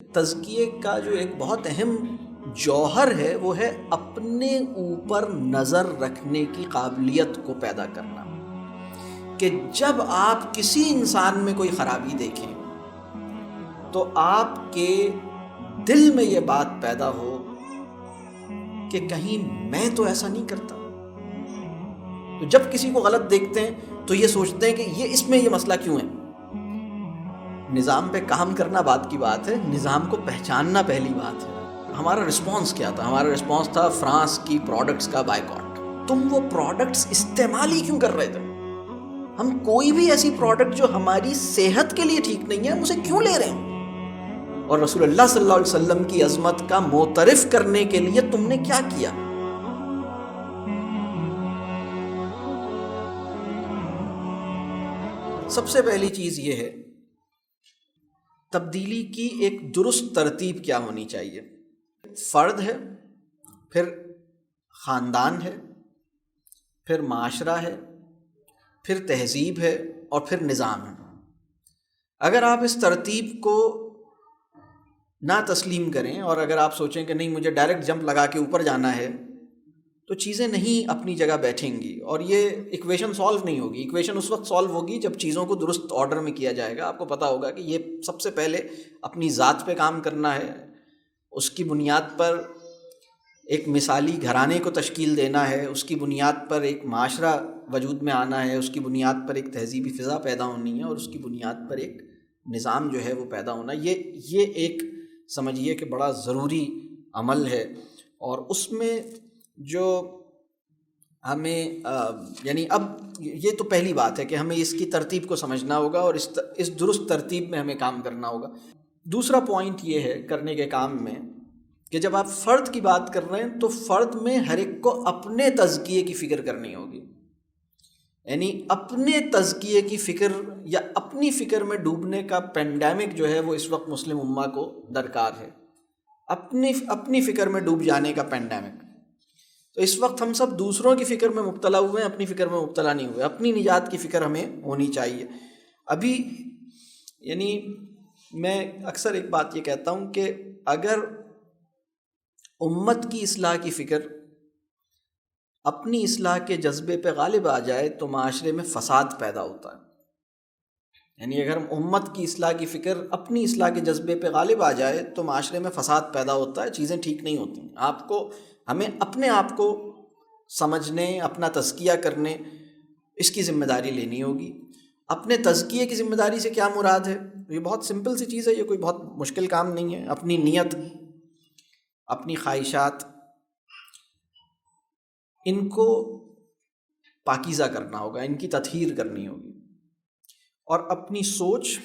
تزکیے کا جو ایک بہت اہم جوہر ہے وہ ہے اپنے اوپر نظر رکھنے کی قابلیت کو پیدا کرنا، کہ جب آپ کسی انسان میں کوئی خرابی دیکھیں تو آپ کے دل میں یہ بات پیدا ہو کہ کہیں میں تو ایسا نہیں کرتا۔ تو جب کسی کو غلط دیکھتے ہیں تو یہ سوچتے ہیں کہ یہ اس میں یہ مسئلہ کیوں ہے۔ نظام پہ کام کرنا بات کی بات ہے، نظام کو پہچاننا پہلی بات ہے۔ ہمارا رسپانس کیا تھا؟ ہمارا رسپانس تھا فرانس کی پروڈکٹس کا بائیکاٹ۔ تم وہ پروڈکٹس استعمال ہی کیوں کر رہے تھے؟ ہم کوئی بھی ایسی پروڈکٹ جو ہماری صحت کے لیے ٹھیک نہیں ہے ہم اسے کیوں لے رہے ہیں؟ اور رسول اللہ صلی اللہ علیہ وسلم کی عظمت کا معترف کرنے کے لیے تم نے کیا کیا؟ سب سے پہلی چیز یہ ہے، تبدیلی کی ایک درست ترتیب کیا ہونی چاہیے۔ فرد ہے، پھر خاندان ہے، پھر معاشرہ ہے، پھر تہذیب ہے، اور پھر نظام ہے۔ اگر آپ اس ترتیب کو نہ تسلیم کریں اور اگر آپ سوچیں کہ نہیں مجھے ڈائریکٹ جمپ لگا کے اوپر جانا ہے، تو چیزیں نہیں اپنی جگہ بیٹھیں گی اور یہ ایکویشن سالو نہیں ہوگی۔ ایکویشن اس وقت سالو ہوگی جب چیزوں کو درست آرڈر میں کیا جائے گا۔ آپ کو پتہ ہوگا کہ یہ سب سے پہلے اپنی ذات پہ کام کرنا ہے، اس کی بنیاد پر ایک مثالی گھرانے کو تشکیل دینا ہے، اس کی بنیاد پر ایک معاشرہ وجود میں آنا ہے، اس کی بنیاد پر ایک تہذیبی فضا پیدا ہونی ہے، اور اس کی بنیاد پر ایک نظام جو ہے وہ پیدا ہونا۔ یہ ایک سمجھیے کہ بڑا ضروری عمل ہے، اور اس میں جو ہمیں یعنی اب یہ تو پہلی بات ہے کہ ہمیں اس کی ترتیب کو سمجھنا ہوگا اور اس درست ترتیب میں ہمیں کام کرنا ہوگا۔ دوسرا پوائنٹ یہ ہے کرنے کے کام میں کہ جب آپ فرد کی بات کر رہے ہیں تو فرد میں ہر ایک کو اپنے تزکیے کی فکر کرنی ہوگی، یعنی اپنے تزکیے کی فکر یا اپنی فکر میں ڈوبنے کا پینڈیمک جو ہے وہ اس وقت مسلم امہ کو درکار ہے، اپنی فکر میں ڈوب جانے کا پینڈیمک۔ تو اس وقت ہم سب دوسروں کی فکر میں مبتلا ہوئے ہیں، اپنی فکر میں مبتلا نہیں ہوئے۔ اپنی نجات کی فکر ہمیں ہونی چاہیے۔ ابھی یعنی میں اکثر ایک بات یہ کہتا ہوں کہ اگر امت کی اصلاح کی فکر اپنی اصلاح کے جذبے پہ غالب آ جائے تو معاشرے میں فساد پیدا ہوتا ہے۔ یعنی اگر امت کی اصلاح کی فکر اپنی اصلاح کے جذبے پہ غالب آ جائے تو معاشرے میں فساد پیدا ہوتا ہے، چیزیں ٹھیک نہیں ہوتی۔ ہمیں اپنے آپ کو سمجھنے، اپنا تزکیہ کرنے، اس کی ذمہ داری لینی ہوگی۔ اپنے تزکیے کی ذمہ داری سے کیا مراد ہے؟ یہ بہت سمپل سی چیز ہے، یہ کوئی بہت مشکل کام نہیں ہے۔ اپنی نیت، اپنی خواہشات، ان کو پاکیزہ کرنا ہوگا، ان کی تطہیر کرنی ہوگی، اور اپنی سوچ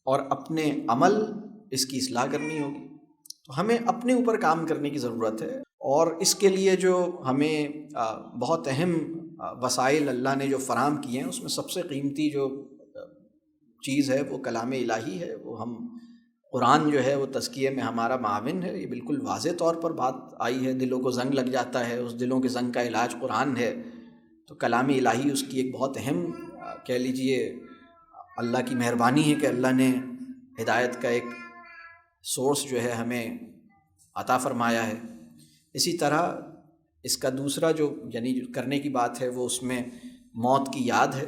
اور اپنے عمل اس کی اصلاح کرنی ہوگی۔ تو ہمیں اپنے اوپر کام کرنے کی ضرورت ہے، اور اس کے لیے جو ہمیں بہت اہم وسائل اللہ نے جو فراہم کیے ہیں اس میں سب سے قیمتی جو چیز ہے وہ کلام الہی ہے۔ وہ ہم قرآن جو ہے وہ تزکیے میں ہمارا معاون ہے، یہ بالکل واضح طور پر بات آئی ہے۔ دلوں کو زنگ لگ جاتا ہے، اس دلوں کے زنگ کا علاج قرآن ہے، تو کلام الہی اس کی ایک بہت اہم کہہ لیجئے اللہ کی مہربانی ہے کہ اللہ نے ہدایت کا ایک سورس جو ہے ہمیں عطا فرمایا ہے۔ اسی طرح اس کا دوسرا جو یعنی کرنے کی بات ہے وہ اس میں موت کی یاد ہے۔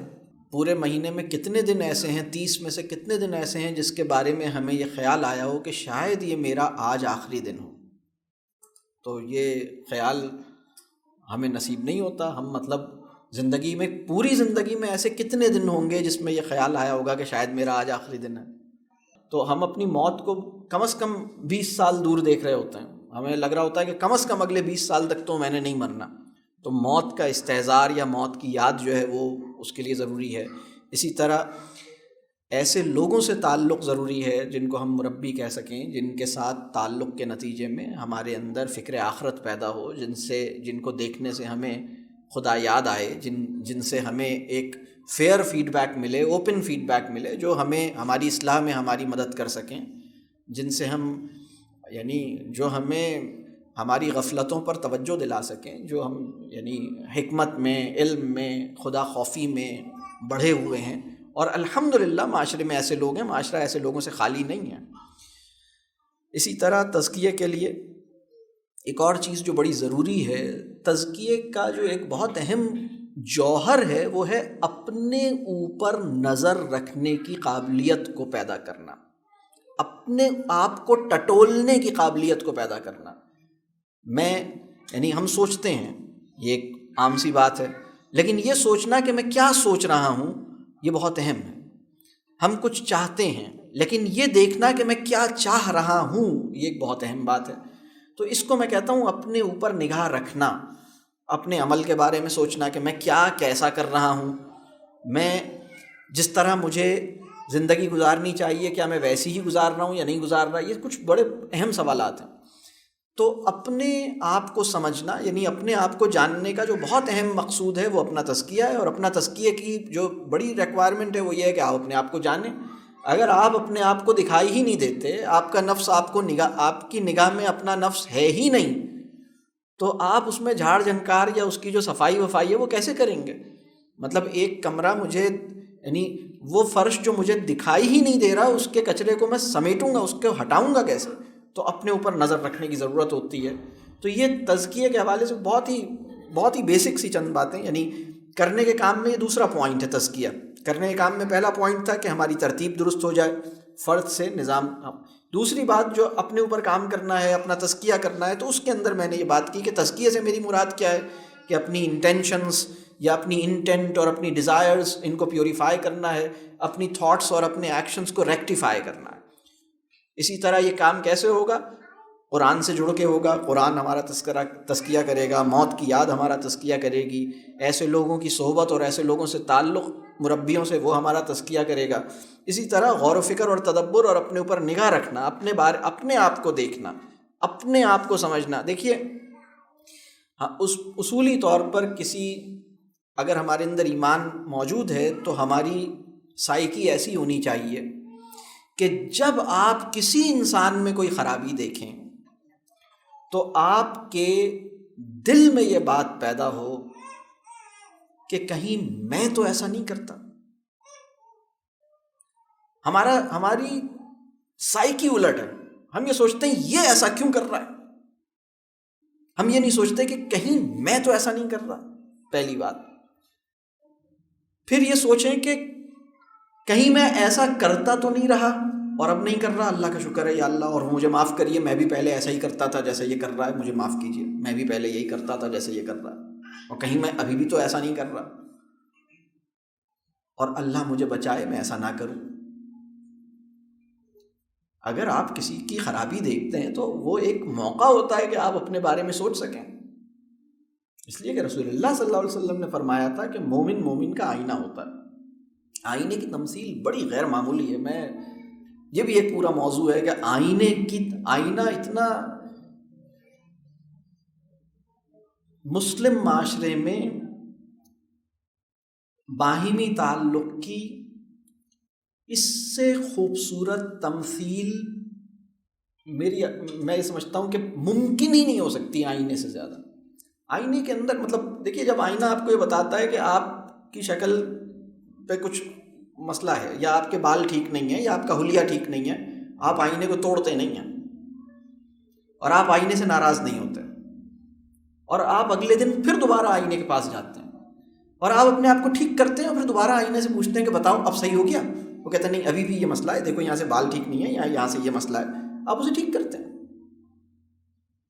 پورے مہینے میں کتنے دن ایسے ہیں، 30 میں سے کتنے دن ایسے ہیں جس کے بارے میں ہمیں یہ خیال آیا ہو کہ شاید یہ میرا آج آخری دن ہو؟ تو یہ خیال ہمیں نصیب نہیں ہوتا۔ ہم مطلب زندگی میں، پوری زندگی میں ایسے کتنے دن ہوں گے جس میں یہ خیال آیا ہوگا کہ شاید میرا آج آخری دن ہے؟ تو ہم اپنی موت کو کم از کم 20 سال دور دیکھ رہے ہوتے ہیں۔ ہمیں لگ رہا ہوتا ہے کہ کم از کم اگلے 20 سال تک تو میں نے نہیں مرنا۔ تو موت کا استحضار یا موت کی یاد جو ہے وہ اس کے لیے ضروری ہے۔ اسی طرح ایسے لوگوں سے تعلق ضروری ہے جن کو ہم مربی کہہ سکیں، جن کے ساتھ تعلق کے نتیجے میں ہمارے اندر فکر آخرت پیدا ہو، جن کو دیکھنے سے ہمیں خدا یاد آئے، جن سے ہمیں ایک فیئر فیڈ بیک ملے، اوپن فیڈ بیک ملے، جو ہمیں ہماری اصلاح میں ہماری مدد کر سکیں، جن سے جو ہمیں ہماری غفلتوں پر توجہ دلا سکیں، جو ہم حکمت میں، علم میں، خدا خوفی میں بڑھے ہوئے ہیں۔ اور الحمدللہ معاشرے میں ایسے لوگ ہیں، معاشرہ ایسے لوگوں سے خالی نہیں ہے۔ اسی طرح تزکیے کے لیے ایک اور چیز جو بڑی ضروری ہے، تزکیے کا جو ایک بہت اہم جوہر ہے وہ ہے اپنے اوپر نظر رکھنے کی قابلیت کو پیدا کرنا، اپنے آپ کو ٹٹولنے کی قابلیت کو پیدا کرنا۔ ہم سوچتے ہیں، یہ ایک عام سی بات ہے، لیکن یہ سوچنا کہ میں کیا سوچ رہا ہوں یہ بہت اہم ہے۔ ہم کچھ چاہتے ہیں لیکن یہ دیکھنا کہ میں کیا چاہ رہا ہوں یہ ایک بہت اہم بات ہے۔ تو اس کو میں کہتا ہوں اپنے اوپر نگاہ رکھنا، اپنے عمل کے بارے میں سوچنا کہ میں کیسا کر رہا ہوں، میں جس طرح مجھے زندگی گزارنی چاہیے کیا میں ویسی ہی گزار رہا ہوں یا نہیں گزار رہا۔ یہ کچھ بڑے اہم سوالات ہیں۔ تو اپنے آپ کو سمجھنا، یعنی اپنے آپ کو جاننے کا جو بہت اہم مقصود ہے وہ اپنا تزکیہ ہے، اور اپنا تزکیے کی جو بڑی ریکوائرمنٹ ہے وہ یہ ہے کہ آپ اپنے آپ کو جانیں۔ اگر آپ اپنے آپ کو دکھائی ہی نہیں دیتے، آپ کا نفس آپ کی نگاہ میں اپنا نفس ہے ہی نہیں، تو آپ اس میں جھاڑ جھنکار یا اس کی جو صفائی وفائی ہے وہ کیسے کریں گے؟ مطلب ایک کمرہ مجھے، یعنی وہ فرش جو مجھے دکھائی ہی نہیں دے رہا، اس کے کچرے کو میں سمیٹوں گا، اس کو ہٹاؤں گا کیسے؟ تو اپنے اوپر نظر رکھنے کی ضرورت ہوتی ہے۔ تو یہ تزکیے کے حوالے سے بہت ہی بیسک سی چند باتیں، یعنی کرنے کے کام میں یہ دوسرا پوائنٹ ہے تزکیہ۔ کرنے کے کام میں پہلا پوائنٹ تھا کہ ہماری ترتیب درست ہو جائے، فرد سے نظام۔ دوسری بات جو اپنے اوپر کام کرنا ہے، اپنا تزکیہ کرنا ہے، تو اس کے اندر میں نے یہ بات کی کہ تزکیے سے میری مراد کیا ہے کہ اپنی انٹینشنز یا اپنی انٹینٹ اور اپنی ڈیزائرز ان کو پیوریفائی کرنا ہے، اپنی تھاٹس اور اپنے ایکشنز کو ریکٹیفائی کرنا ہے۔ اسی طرح یہ کام کیسے ہوگا؟ قرآن سے جڑ کے ہوگا۔ قرآن ہمارا تزکیہ کرے گا، موت کی یاد ہمارا تزکیہ کرے گی، ایسے لوگوں کی صحبت اور ایسے لوگوں سے تعلق، مربیوں سے، وہ ہمارا تزکیہ کرے گا۔ اسی طرح غور و فکر اور تدبر اور اپنے اوپر نگاہ رکھنا، اپنے آپ کو دیکھنا، اپنے آپ کو سمجھنا۔ دیکھیے اصولی طور پر اگر ہمارے اندر ایمان موجود ہے تو ہماری سائیکی ایسی ہونی چاہیے کہ جب آپ کسی انسان میں کوئی خرابی دیکھیں تو آپ کے دل میں یہ بات پیدا ہو کہ کہیں میں تو ایسا نہیں کرتا۔ ہماری سائیکی الٹ ہے، ہم یہ سوچتے ہیں یہ ایسا کیوں کر رہا ہے، ہم یہ نہیں سوچتے کہ کہیں میں تو ایسا نہیں کر رہا، پہلی بات۔ پھر یہ سوچیں کہ کہیں میں ایسا کرتا تو نہیں رہا اور اب نہیں کر رہا، اللہ کا شکر ہے یا اللہ، اور مجھے معاف کریے، میں بھی پہلے ایسا ہی کرتا تھا جیسا یہ کر رہا ہے، مجھے معاف کیجیے، میں بھی پہلے یہی کرتا تھا جیسے یہ کر رہا ہے، اور کہیں میں ابھی بھی تو ایسا نہیں کر رہا، اور اللہ مجھے بچائے میں ایسا نہ کروں۔ اگر آپ کسی کی خرابی دیکھتے ہیں تو وہ ایک موقع ہوتا ہے کہ آپ اپنے بارے میں سوچ سکیں، اس لیے کہ رسول اللہ صلی اللہ علیہ وسلم نے فرمایا تھا کہ مومن کا آئینہ ہوتا ہے۔ آئینے کی تمثیل بڑی غیر معمولی ہے۔ یہ بھی ایک پورا موضوع ہے کہ آئینہ اتنا مسلم معاشرے میں باہمی تعلق کی اس سے خوبصورت تمثیل میں یہ سمجھتا ہوں کہ ممکن ہی نہیں ہو سکتی آئینے سے زیادہ۔ آئینے کے اندر مطلب دیکھیے، جب آئینہ آپ کو یہ بتاتا ہے کہ آپ کی شکل پہ کچھ مسئلہ ہے، یا آپ کے بال ٹھیک نہیں ہیں، یا آپ کا حلیہ ٹھیک نہیں ہے، آپ آئینے کو توڑتے نہیں ہیں، اور آپ آئینے سے ناراض نہیں ہوتے، اور آپ اگلے دن پھر دوبارہ آئینے کے پاس جاتے ہیں اور آپ اپنے آپ کو ٹھیک کرتے ہیں، اور پھر دوبارہ آئینے سے پوچھتے ہیں کہ بتاؤ اب صحیح ہو گیا؟ وہ کہتے ہیں نہیں ابھی بھی یہ مسئلہ ہے، دیکھو یہاں سے بال ٹھیک نہیں ہے، یا یہاں سے یہ مسئلہ ہے، آپ اسے ٹھیک کرتے ہیں۔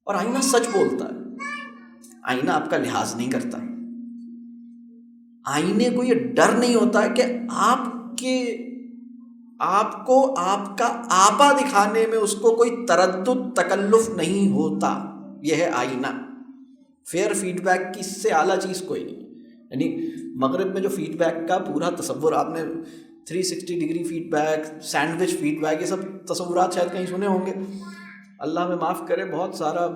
اور آئینہ سچ بولتا ہے، آئینہ آپ کا لحاظ نہیں کرتا۔ آئینے کو یہ ڈر نہیں ہوتا ہے کہ آپ کو آپ کا آپا دکھانے میں اس کو کوئی تردد تکلف نہیں ہوتا۔ یہ ہے آئینہ۔ فیئر فیڈ بیک کی اس سے اعلیٰ چیز کوئی نہیں۔ یعنی مغرب میں جو فیڈ بیک کا پورا تصور، آپ نے 360 degree feedback, sandwich feedback, یہ سب تصورات شاید کہیں سنے ہوں گے، اللہ میں معاف کرے، بہت سارا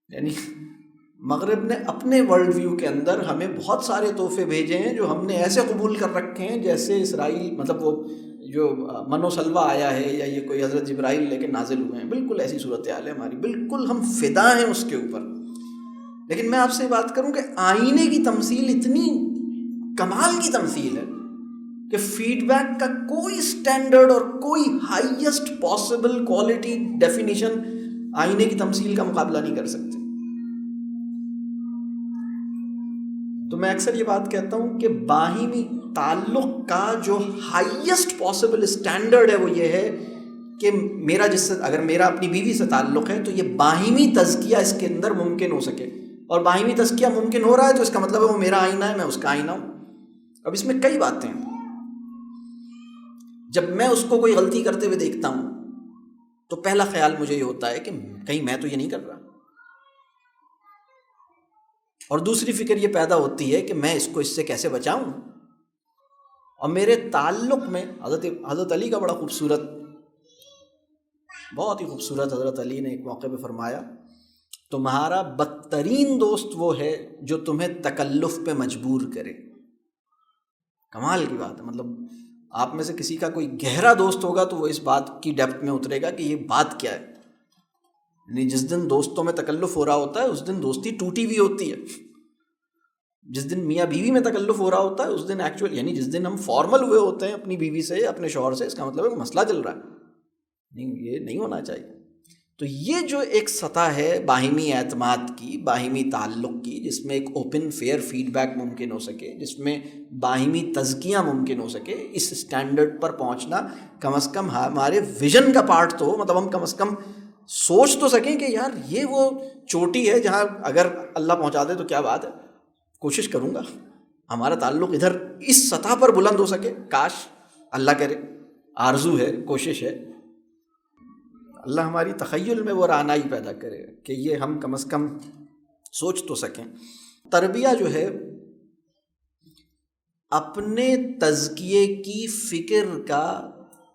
یعنی مغرب نے اپنے ورلڈ ویو کے اندر ہمیں بہت سارے تحفے بھیجے ہیں جو ہم نے ایسے قبول کر رکھے ہیں جیسے اسرائیل، مطلب وہ جو من و سلوہ آیا ہے، یا یہ کوئی حضرت جبرائیل لے کے نازل ہوئے ہیں، بالکل ایسی صورتحال ہے ہماری، بالکل ہم فدا ہیں اس کے اوپر۔ لیکن میں آپ سے بات کروں کہ آئینے کی تمثیل اتنی کمال کی تمثیل ہے کہ فیڈ بیک کا کوئی سٹینڈرڈ اور کوئی ہائیسٹ پاسبل کوالٹی ڈیفینیشن آئینے کی تمثیل کا مقابلہ نہیں کر سکتے. تو میں اکثر یہ بات کہتا ہوں کہ باہمی تعلق کا جو ہائیسٹ پاسبل اسٹینڈرڈ ہے وہ یہ ہے کہ میرا جس سے اگر میرا اپنی بیوی سے تعلق ہے تو یہ باہمی تزکیہ اس کے اندر ممکن ہو سکے, اور باہمی تزکیہ ممکن ہو رہا ہے تو اس کا مطلب ہے وہ میرا آئینہ ہے, میں اس کا آئینہ ہوں. اب اس میں کئی باتیں ہیں. جب میں اس کو کوئی غلطی کرتے ہوئے دیکھتا ہوں تو پہلا خیال مجھے یہ ہوتا ہے کہ کہیں میں تو یہ نہیں کر رہا, اور دوسری فکر یہ پیدا ہوتی ہے کہ میں اس کو اس سے کیسے بچاؤں. اور میرے تعلق میں حضرت علی کا بڑا خوبصورت, بہت ہی خوبصورت حضرت علی نے ایک موقع پہ فرمایا, تمہارا بدترین دوست وہ ہے جو تمہیں تکلف پہ مجبور کرے. کمال کی بات ہے. مطلب آپ میں سے کسی کا کوئی گہرا دوست ہوگا تو وہ اس بات کی ڈیپتھ میں اترے گا کہ یہ بات کیا ہے. یعنی جس دن دوستوں میں تکلف ہو رہا ہوتا ہے اس دن دوستی ٹوٹی ہوئی ہوتی ہے. جس دن میاں بیوی میں تکلف ہو رہا ہوتا ہے اس دن ایکچوئل, یعنی جس دن ہم فارمل ہوئے ہوتے ہیں اپنی بیوی سے, اپنے شوہر سے, اس کا مطلب ہے کہ مسئلہ چل رہا ہے. نہیں, یہ نہیں ہونا چاہیے. تو یہ جو ایک سطح ہے باہمی اعتماد کی, باہمی تعلق کی, جس میں ایک اوپن فیئر فیڈ بیک ممکن ہو سکے, جس میں باہمی تزکیہ ممکن ہو سکے, اس سٹینڈرڈ پر پہنچنا کم از کم ہمارے ویژن کا پارٹ تو ہو. مطلب ہم کم از کم سوچ تو سکیں کہ یار یہ وہ چوٹی ہے جہاں اگر اللہ پہنچا دے تو کیا بات ہے, کوشش کروں گا ہمارا تعلق ادھر اس سطح پر بلند ہو سکے. کاش, اللہ کرے, آرزو ہے, کوشش ہے, اللہ ہماری تخیل میں وہ رعنائی پیدا کرے کہ یہ ہم کم از کم سوچ تو سکیں. تربیہ جو ہے اپنے تزکیے کی فکر کا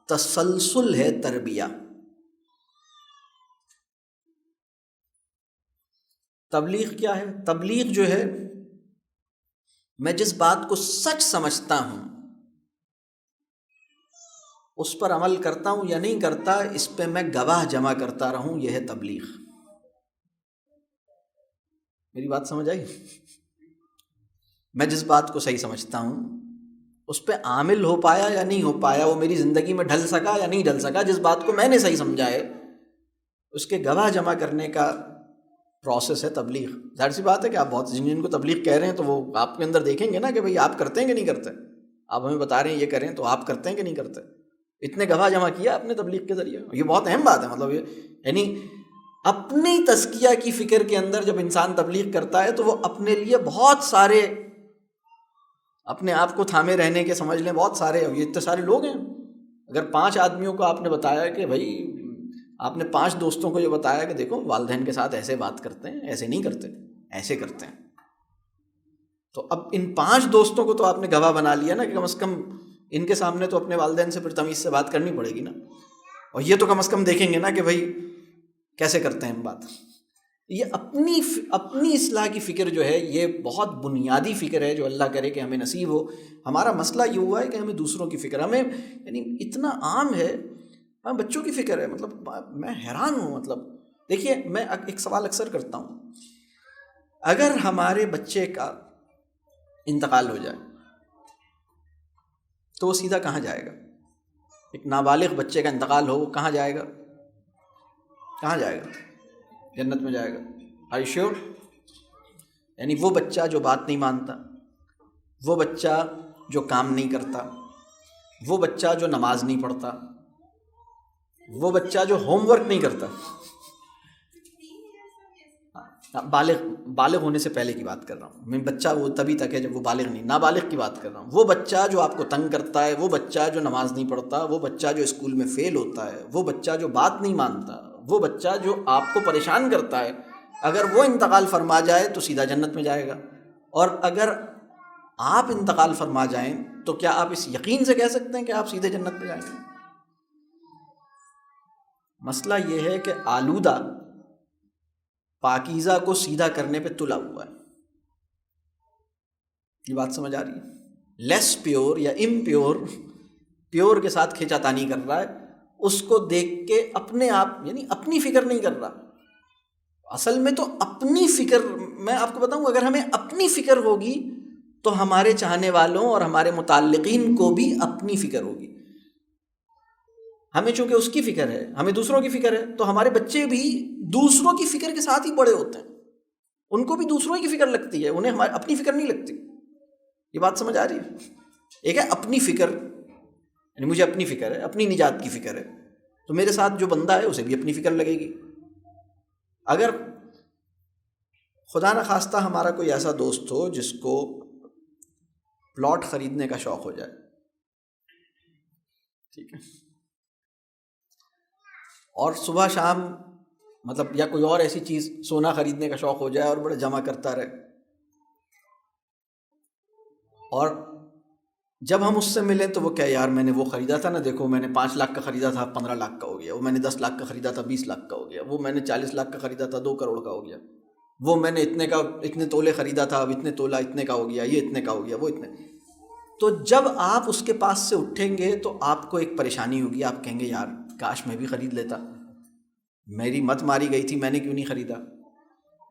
تسلسل ہے. تربیہ تبلیغ کیا ہے؟ تبلیغ جو ہے میں جس بات کو سچ سمجھتا ہوں اس پر عمل کرتا ہوں یا نہیں کرتا, اس پہ میں گواہ جمع کرتا رہوں, یہ ہے تبلیغ. میری بات سمجھ آئی؟ میں جس بات کو صحیح سمجھتا ہوں اس پہ عامل ہو پایا یا نہیں ہو پایا, وہ میری زندگی میں ڈھل سکا یا نہیں ڈھل سکا, جس بات کو میں نے صحیح سمجھا ہے اس کے گواہ جمع کرنے کا پروسیس ہے تبلیغ. ظاہر سی بات ہے کہ آپ بہت جن کو تبلیغ کہہ رہے ہیں تو وہ آپ کے اندر دیکھیں گے نا کہ بھئی آپ کرتے ہیں کہ نہیں کرتے. آپ ہمیں بتا رہے ہیں یہ کریں تو آپ کرتے ہیں کہ نہیں کرتے. اتنے گواہ جمع کیا آپ نے تبلیغ کے ذریعے, یہ بہت اہم بات ہے. مطلب یہ یعنی اپنی تزکیہ کی فکر کے اندر جب انسان تبلیغ کرتا ہے تو وہ اپنے لیے بہت سارے, اپنے آپ کو تھامے رہنے کے سمجھ لیں بہت سارے, یہ اتنے سارے لوگ ہیں. اگر 5 آدمیوں کو آپ نے بتایا کہ بھائی, آپ نے 5 دوستوں کو یہ بتایا کہ دیکھو والدین کے ساتھ ایسے بات کرتے ہیں, ایسے نہیں کرتے, ایسے کرتے ہیں, تو اب ان 5 دوستوں کو تو آپ نے گواہ بنا لیا نا کہ کم از کم ان کے سامنے تو اپنے والدین سے پھر تمیز سے بات کرنی پڑے گی نا, اور یہ تو کم از کم دیکھیں گے نا کہ بھائی کیسے کرتے ہیں ہم بات. یہ اپنی اصلاح کی فکر جو ہے یہ بہت بنیادی فکر ہے جو اللہ کرے کہ ہمیں نصیب ہو. ہمارا مسئلہ یہ ہوا ہے کہ ہمیں دوسروں کی فکر, ہمیں یعنی اتنا عام ہے, بچوں کی فکر ہے. مطلب میں حیران ہوں. مطلب دیکھیے, میں ایک سوال اکثر کرتا ہوں, اگر ہمارے بچے کا انتقال ہو جائے تو وہ سیدھا کہاں جائے گا؟ ایک نابالغ بچے کا انتقال ہو, وہ کہاں جائے گا؟ کہاں جائے گا؟ جنت میں جائے گا. Are you sure? یعنی وہ بچہ جو بات نہیں مانتا, وہ بچہ جو کام نہیں کرتا, وہ بچہ جو نماز نہیں پڑھتا, وہ بچہ جو ہوم ورک نہیں کرتا, بالغ ہونے سے پہلے کی بات کر رہا ہوں میں, بچہ وہ تبھی تک ہے جب وہ بالغ نہیں, نابالغ کی بات کر رہا ہوں. وہ بچہ جو آپ کو تنگ کرتا ہے, وہ بچہ جو نماز نہیں پڑھتا, وہ بچہ جو اسکول میں فیل ہوتا ہے, وہ بچہ جو بات نہیں مانتا, وہ بچہ جو آپ کو پریشان کرتا ہے, اگر وہ انتقال فرما جائے تو سیدھا جنت میں جائے گا. اور اگر آپ انتقال فرما جائیں تو کیا آپ اس یقین سے کہہ سکتے ہیں کہ آپ سیدھے جنت میں جائیں گے؟ مسئلہ یہ ہے کہ آلودہ پاکیزہ کو سیدھا کرنے پہ تلا ہوا ہے. یہ بات سمجھ آ رہی ہے؟ لیس پیور یا امپیور پیور کے ساتھ کھینچا تانی کر رہا ہے, اس کو دیکھ کے اپنے آپ یعنی اپنی فکر نہیں کر رہا. اصل میں تو اپنی فکر, میں آپ کو بتاؤں اگر ہمیں اپنی فکر ہوگی تو ہمارے چاہنے والوں اور ہمارے متعلقین کو بھی اپنی فکر ہوگی. ہمیں چونکہ اس کی فکر ہے، ہمیں دوسروں کی فکر ہے، تو ہمارے بچے بھی دوسروں کی فکر کے ساتھ ہی بڑے ہوتے ہیں. ان کو بھی دوسروں کی فکر لگتی ہے، انہیں ہماری اپنی فکر نہیں لگتی. یہ بات سمجھ آ رہی ہے؟ ایک ہے اپنی فکر، یعنی مجھے اپنی فکر ہے، اپنی نجات کی فکر ہے، تو میرے ساتھ جو بندہ ہے اسے بھی اپنی فکر لگے گی. اگر خدا نخواستہ ہمارا کوئی ایسا دوست ہو جس کو پلاٹ خریدنے کا شوق ہو جائے، ٹھیک ہے، اور صبح شام مطلب یا کوئی اور ایسی چیز سونا خریدنے کا شوق ہو جائے اور بڑا جمع کرتا رہے، اور جب ہم اس سے ملیں تو وہ کہے یار میں نے وہ خریدا تھا نا، دیکھو میں نے 5 لاکھ کا خریدا تھا 15 لاکھ کا ہو گیا، وہ میں نے 10 لاکھ کا خریدا تھا 20 لاکھ کا ہو گیا، وہ میں نے 40 لاکھ کا خریدا تھا 2 کروڑ کا ہو گیا، وہ میں نے اتنے تولے خریدا تھا اب اتنے تولہ اتنے کا ہو گیا، یہ اتنے کا ہو گیا، وہ اتنے. تو جب آپ اس کے پاس سے اٹھیں گے تو آپ کو ایک پریشانی ہوگی، آپ کہیں گے یار کاش میں بھی خرید لیتا، میری مت ماری گئی تھی، میں نے کیوں نہیں خریدا،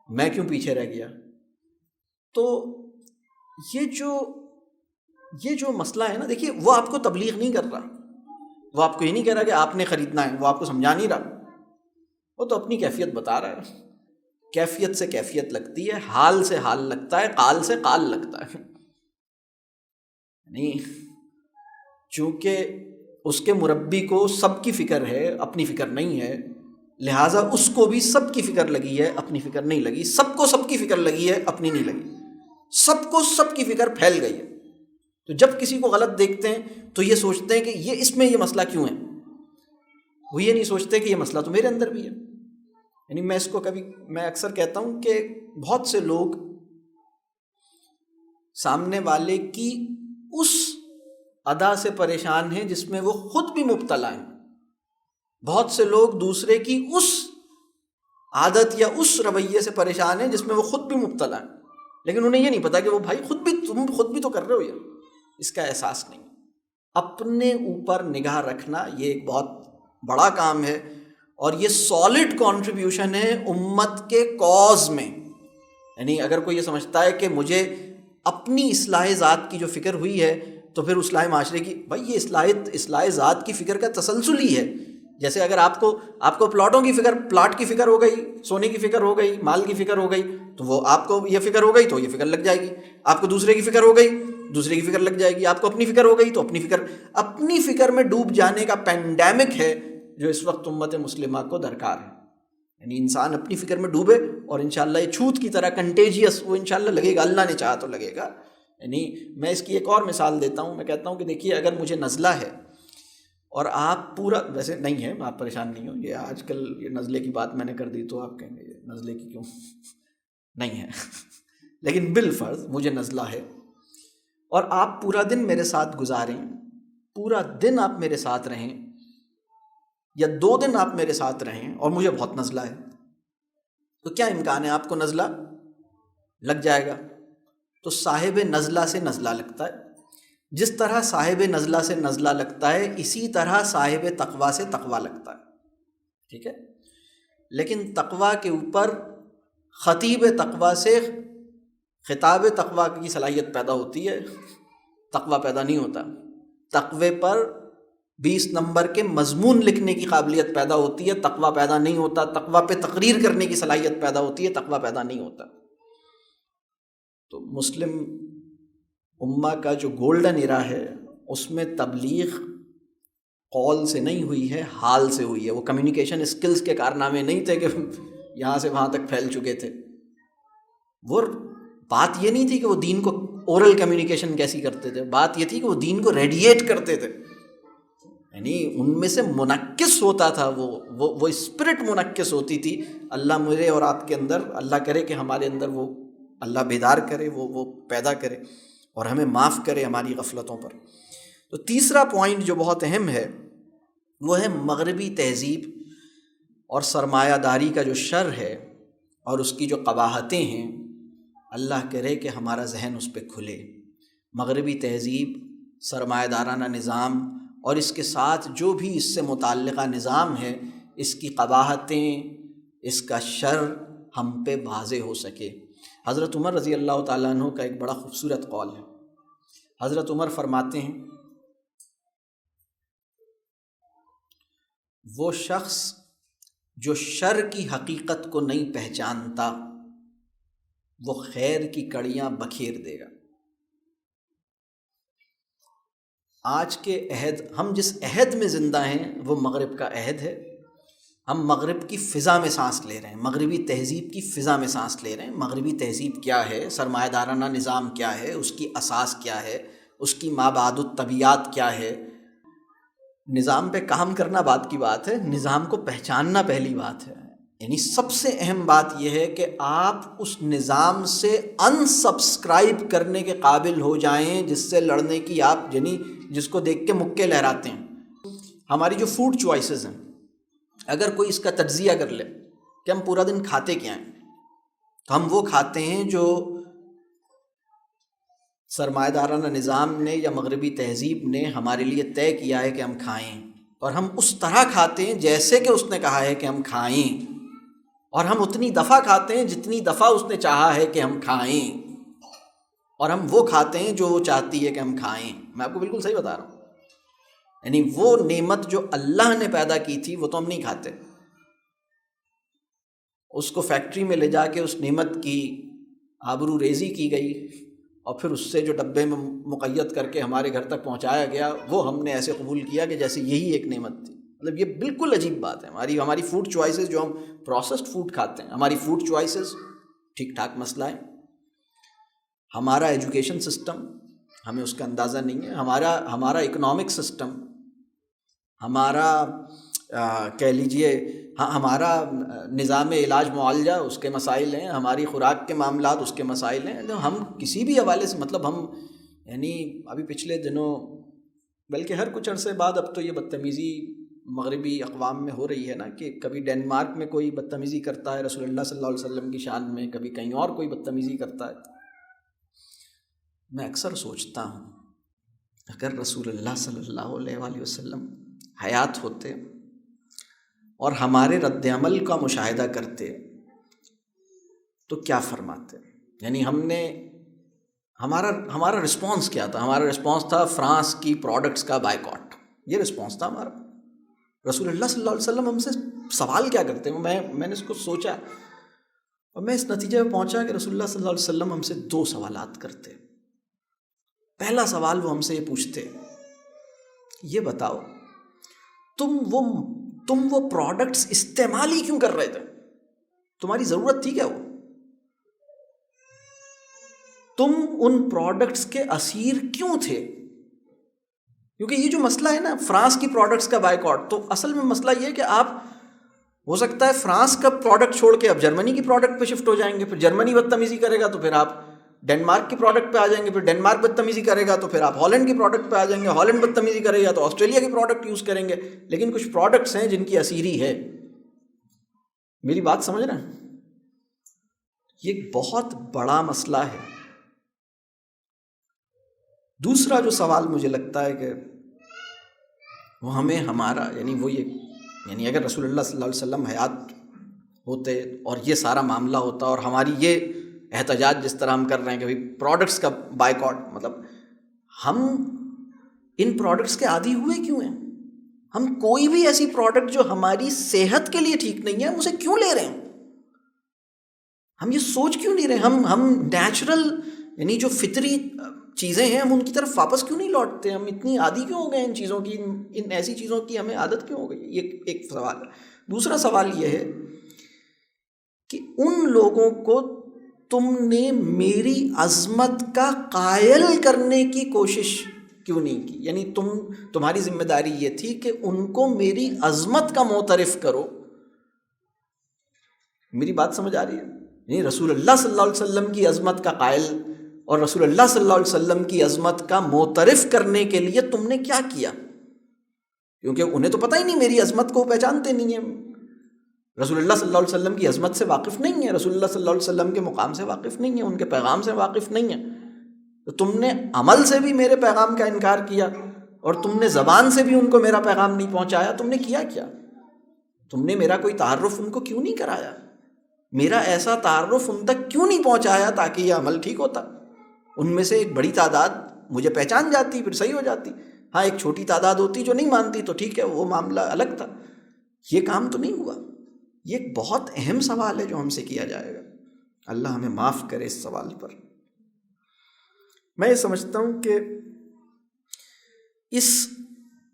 میں کیوں پیچھے رہ گیا. تو یہ جو مسئلہ ہے نا، دیکھیے وہ آپ کو تبلیغ نہیں کر رہا، وہ آپ کو یہ نہیں کہہ رہا کہ آپ نے خریدنا ہے، وہ آپ کو سمجھا نہیں رہا، وہ تو اپنی کیفیت بتا رہا ہے. کیفیت سے کیفیت لگتی ہے، حال سے حال لگتا ہے، قال سے قال لگتا ہے. نہیں، چونکہ اس کے مربی کو سب کی فکر ہے، اپنی فکر نہیں ہے، لہٰذا اس کو بھی سب کی فکر لگی ہے، اپنی فکر نہیں لگی. سب کو سب کی فکر لگی ہے، اپنی نہیں لگی. سب کو سب کی فکر پھیل گئی ہے. تو جب کسی کو غلط دیکھتے ہیں تو یہ سوچتے ہیں کہ اس میں یہ مسئلہ کیوں ہے، وہ یہ نہیں سوچتے کہ یہ مسئلہ تو میرے اندر بھی ہے. یعنی میں اکثر کہتا ہوں کہ بہت سے لوگ سامنے والے کی اس ادا سے پریشان ہیں جس میں وہ خود بھی مبتلا ہیں. بہت سے لوگ دوسرے کی اس عادت یا اس رویے سے پریشان ہیں جس میں وہ خود بھی مبتلا ہیں، لیکن انہیں یہ نہیں پتا کہ وہ بھائی تم خود بھی تو کر رہے ہو، یہ اس کا احساس نہیں. اپنے اوپر نگاہ رکھنا یہ ایک بہت بڑا کام ہے، اور یہ سالڈ کنٹریبیوشن ہے امت کے کاز میں. یعنی اگر کوئی یہ سمجھتا ہے کہ مجھے اپنی اصلاح ذات کی جو فکر ہوئی ہے تو پھر اصلاح معاشرے کی، بھائی یہ اصلاح ذات کی فکر کا تسلسل ہی ہے. جیسے اگر آپ کو پلاٹ کی فکر ہو گئی، سونے کی فکر ہو گئی، مال کی فکر ہو گئی، تو وہ آپ کو یہ فکر ہو گئی تو یہ فکر لگ جائے گی. آپ کو دوسرے کی فکر ہو گئی، دوسرے کی فکر لگ جائے گی. آپ کو اپنی فکر ہو گئی تو اپنی فکر میں ڈوب جانے کا پینڈیمک ہے جو اس وقت امت مسلمہ کو درکار ہے. یعنی انسان اپنی فکر میں ڈوبے اور انشاءاللہ یہ چھوت کی طرح کنٹیجیس وہ انشاءاللہ لگے گا، اللہ نے چاہا تو لگے گا. یعنی میں اس کی ایک اور مثال دیتا ہوں. میں کہتا ہوں کہ دیکھیے اگر مجھے نزلہ ہے اور آپ پورا، ویسے نہیں ہے آپ پریشان نہیں ہوں، یہ آج کل یہ نزلے کی بات میں نے کر دی تو آپ کہیں گے نزلے کی کیوں نہیں ہے لیکن بالفرض مجھے نزلہ ہے اور آپ پورا دن میرے ساتھ گزاریں، پورا دن آپ میرے ساتھ رہیں یا 2 دن آپ میرے ساتھ رہیں اور مجھے بہت نزلہ ہے، تو کیا امکان ہے آپ کو نزلہ لگ جائے گا. تو صاحب نزلہ سے نزلہ لگتا ہے. جس طرح صاحب نزلہ سے نزلہ لگتا ہے اسی طرح صاحب تقویٰ سے تقویٰ لگتا ہے. ٹھیک ہے، لیکن تقویٰ کے اوپر خطیب تقویٰ سے خطاب تقویٰ کی صلاحیت پیدا ہوتی ہے، تقویٰ پیدا نہیں ہوتا. تقوی پر 20 نمبر کے مضمون لکھنے کی قابلیت پیدا ہوتی ہے، تقویٰ پیدا نہیں ہوتا. تقویٰ پہ تقریر کرنے کی صلاحیت پیدا ہوتی ہے، تقویٰ پیدا نہیں ہوتا. تو مسلم امہ کا جو گولڈن ایرا ہے اس میں تبلیغ قول سے نہیں ہوئی ہے، حال سے ہوئی ہے. وہ کمیونیکیشن اسکلز کے کارنامے نہیں تھے کہ یہاں سے وہاں تک پھیل چکے تھے. وہ بات یہ نہیں تھی کہ وہ دین کو اورل کمیونیکیشن کیسی کرتے تھے، بات یہ تھی کہ وہ دین کو ریڈیٹ کرتے تھے. یعنی ان میں سے منعکس ہوتا تھا، وہ اسپرٹ منعکس ہوتی تھی. اللہ میرے اور آپ کے اندر، اللہ کرے کہ ہمارے اندر وہ اللہ بیدار کرے، وہ پیدا کرے اور ہمیں معاف کرے ہماری غفلتوں پر. تو تیسرا پوائنٹ جو بہت اہم ہے وہ ہے مغربی تہذیب اور سرمایہ داری کا جو شر ہے اور اس کی جو قباحتیں ہیں، اللہ کرے کہ ہمارا ذہن اس پہ کھلے. مغربی تہذیب، سرمایہ دارانہ نظام اور اس کے ساتھ جو بھی اس سے متعلقہ نظام ہے، اس کی قباحتیں، اس کا شر ہم پہ واضح ہو سکے. حضرت عمر رضی اللہ تعالیٰ عنہ کا ایک بڑا خوبصورت قول ہے. حضرت عمر فرماتے ہیں وہ شخص جو شر کی حقیقت کو نہیں پہچانتا وہ خیر کی کڑیاں بکھیر دے گا. آج کے عہد، ہم جس عہد میں زندہ ہیں وہ مغرب کا عہد ہے. ہم مغرب کی فضا میں سانس لے رہے ہیں، مغربی تہذیب کی فضا میں سانس لے رہے ہیں. مغربی تہذیب کیا ہے، سرمایہ دارانہ نظام کیا ہے، اس کی اساس کیا ہے، اس کی مابعد الطبیعات کیا ہے. نظام پہ کام کرنا بعد کی بات ہے، نظام کو پہچاننا پہلی بات ہے. یعنی سب سے اہم بات یہ ہے کہ آپ اس نظام سے ان سبسکرائب کرنے کے قابل ہو جائیں جس سے لڑنے کی آپ، یعنی جس کو دیکھ کے مکے لہراتے ہیں. ہماری جو فوڈ چوائسیز ہیں، اگر کوئی اس کا تجزیہ کر لے کہ ہم پورا دن کھاتے کیا ہیں، تو ہم وہ کھاتے ہیں جو سرمایہ دارانہ نظام نے یا مغربی تہذیب نے ہمارے لیے طے کیا ہے کہ ہم کھائیں، اور ہم اس طرح کھاتے ہیں جیسے کہ اس نے کہا ہے کہ ہم کھائیں، اور ہم اتنی دفعہ کھاتے ہیں جتنی دفعہ اس نے چاہا ہے کہ ہم کھائیں، اور ہم وہ کھاتے ہیں جو وہ چاہتی ہے کہ ہم کھائیں. میں آپ کو بالکل صحیح بتا رہا ہوں. یعنی وہ نعمت جو اللہ نے پیدا کی تھی وہ تو ہم نہیں کھاتے. اس کو فیکٹری میں لے جا کے اس نعمت کی آبرو ریزی کی گئی، اور پھر اس سے جو ڈبے میں مقید کر کے ہمارے گھر تک پہنچایا گیا وہ ہم نے ایسے قبول کیا کہ جیسے یہی ایک نعمت تھی. مطلب یہ بالکل عجیب بات ہے. ہماری فوڈ چوائسیز، جو ہم پروسیسڈ فوڈ کھاتے ہیں، ہماری فوڈ چوائسیز ٹھیک ٹھاک مسئلہ ہے. ہمارا ایجوکیشن سسٹم، ہمیں اس کا اندازہ نہیں ہے. ہمارا اکنامک سسٹم، ہمارا کہہ لیجئے ہمارا نظام علاج معالجہ اس کے مسائل ہیں، ہماری خوراک کے معاملات اس کے مسائل ہیں. ہم کسی بھی حوالے سے، مطلب ہم یعنی ابھی پچھلے دنوں، بلکہ ہر کچھ عرصے بعد اب تو یہ بدتمیزی مغربی اقوام میں ہو رہی ہے نا، کہ کبھی ڈنمارک میں کوئی بدتمیزی کرتا ہے رسول اللہ صلی اللہ علیہ وسلم کی شان میں، کبھی کہیں اور کوئی بدتمیزی کرتا ہے. میں اکثر سوچتا ہوں اگر رسول اللہ صلی اللہ علیہ وآلہ وسلم حیات ہوتے اور ہمارے رد عمل کا مشاہدہ کرتے تو کیا فرماتے. یعنی ہمارا رسپانس کیا تھا؟ ہمارا رسپانس تھا فرانس کی پروڈکٹس کا بائیکاٹ. یہ رسپانس تھا ہمارا. رسول اللہ صلی اللہ علیہ وسلم ہم سے سوال کیا کرتے ہیں؟ میں نے اس کو سوچا اور میں اس نتیجے میں پہنچا کہ رسول اللہ صلی اللہ علیہ وسلم ہم سے 2 سوالات کرتے. پہلا سوال وہ ہم سے یہ پوچھتے، یہ بتاؤ تم وہ پروڈکٹس استعمال ہی کیوں کر رہے تھے؟ تمہاری ضرورت تھی کیا وہ؟ تم ان پروڈکٹس کے اسیر کیوں تھے؟ کیونکہ یہ جو مسئلہ ہے نا فرانس کی پروڈکٹس کا بائیکاٹ، تو اصل میں مسئلہ یہ ہے کہ آپ ہو سکتا ہے فرانس کا پروڈکٹ چھوڑ کے اب جرمنی کی پروڈکٹ پہ شفٹ ہو جائیں گے، پھر جرمنی بدتمیزی کرے گا تو پھر آپ ڈنمارک کی پروڈکٹ پہ آ جائیں گے، پھر ڈنمارک بدتمیزی کرے گا تو پھر آپ ہالینڈ کی پروڈکٹ پہ آ جائیں گے، ہالینڈ بدتمیزی کرے گا تو آسٹریلیا کی پروڈکٹ یوز کریں گے. لیکن کچھ پروڈکٹس ہیں جن کی اسیری ہے. میری بات سمجھ رہے ہیں؟ یہ ایک بہت بڑا مسئلہ ہے. دوسرا جو سوال مجھے لگتا ہے کہ وہ ہمیں ہمارا یعنی اگر رسول اللہ صلی اللہ علیہ وسلم حیات ہوتے اور یہ سارا معاملہ ہوتا اور ہماری یہ احتجاج جس طرح ہم کر رہے ہیں کہ پروڈکٹس کا بائیکاٹ، مطلب ہم ان پروڈکٹس کے عادی ہوئے کیوں ہیں؟ ہم کوئی بھی ایسی پروڈکٹ جو ہماری صحت کے لیے ٹھیک نہیں ہے ہم اسے کیوں لے رہے ہیں؟ ہم یہ سوچ کیوں نہیں رہے؟ ہم نیچرل یعنی جو فطری چیزیں ہیں ہم ان کی طرف واپس کیوں نہیں لوٹتے؟ ہم اتنی عادی کیوں ہو گئے ان چیزوں کی، ان ایسی چیزوں کی ہمیں عادت کیوں ہو گئی؟ یہ ایک سوال ہے. دوسرا سوال یہ ہے کہ ان لوگوں کو تم نے میری عظمت کا قائل کرنے کی کوشش کیوں نہیں کی؟ یعنی تمہاری ذمہ داری یہ تھی کہ ان کو میری عظمت کا معترف کرو. میری بات سمجھ آ رہی ہے؟ یعنی رسول اللہ صلی اللہ علیہ وسلم کی عظمت کا قائل اور رسول اللہ صلی اللہ علیہ وسلم کی عظمت کا معترف کرنے کے لیے تم نے کیا کیا؟ کیونکہ انہیں تو پتہ ہی نہیں، میری عظمت کو پہچانتے نہیں ہیں، رسول اللہ صلی اللہ علیہ وسلم کی عظمت سے واقف نہیں ہے، رسول اللہ صلی اللہ علیہ وسلم کے مقام سے واقف نہیں ہے، ان کے پیغام سے واقف نہیں ہے. تو تم نے عمل سے بھی میرے پیغام کا انکار کیا اور تم نے زبان سے بھی ان کو میرا پیغام نہیں پہنچایا. تم نے کیا؟ تم نے میرا کوئی تعارف ان کو کیوں نہیں کرایا؟ میرا ایسا تعارف ان تک کیوں نہیں پہنچایا تاکہ یہ عمل ٹھیک ہوتا؟ ان میں سے ایک بڑی تعداد مجھے پہچان جاتی، پھر صحیح ہو جاتی. ہاں ایک چھوٹی تعداد ہوتی جو نہیں مانتی تو ٹھیک ہے، وہ معاملہ الگ تھا. یہ کام تو نہیں ہوا. یہ ایک بہت اہم سوال ہے جو ہم سے کیا جائے گا. اللہ ہمیں معاف کرے اس سوال پر. میں یہ سمجھتا ہوں کہ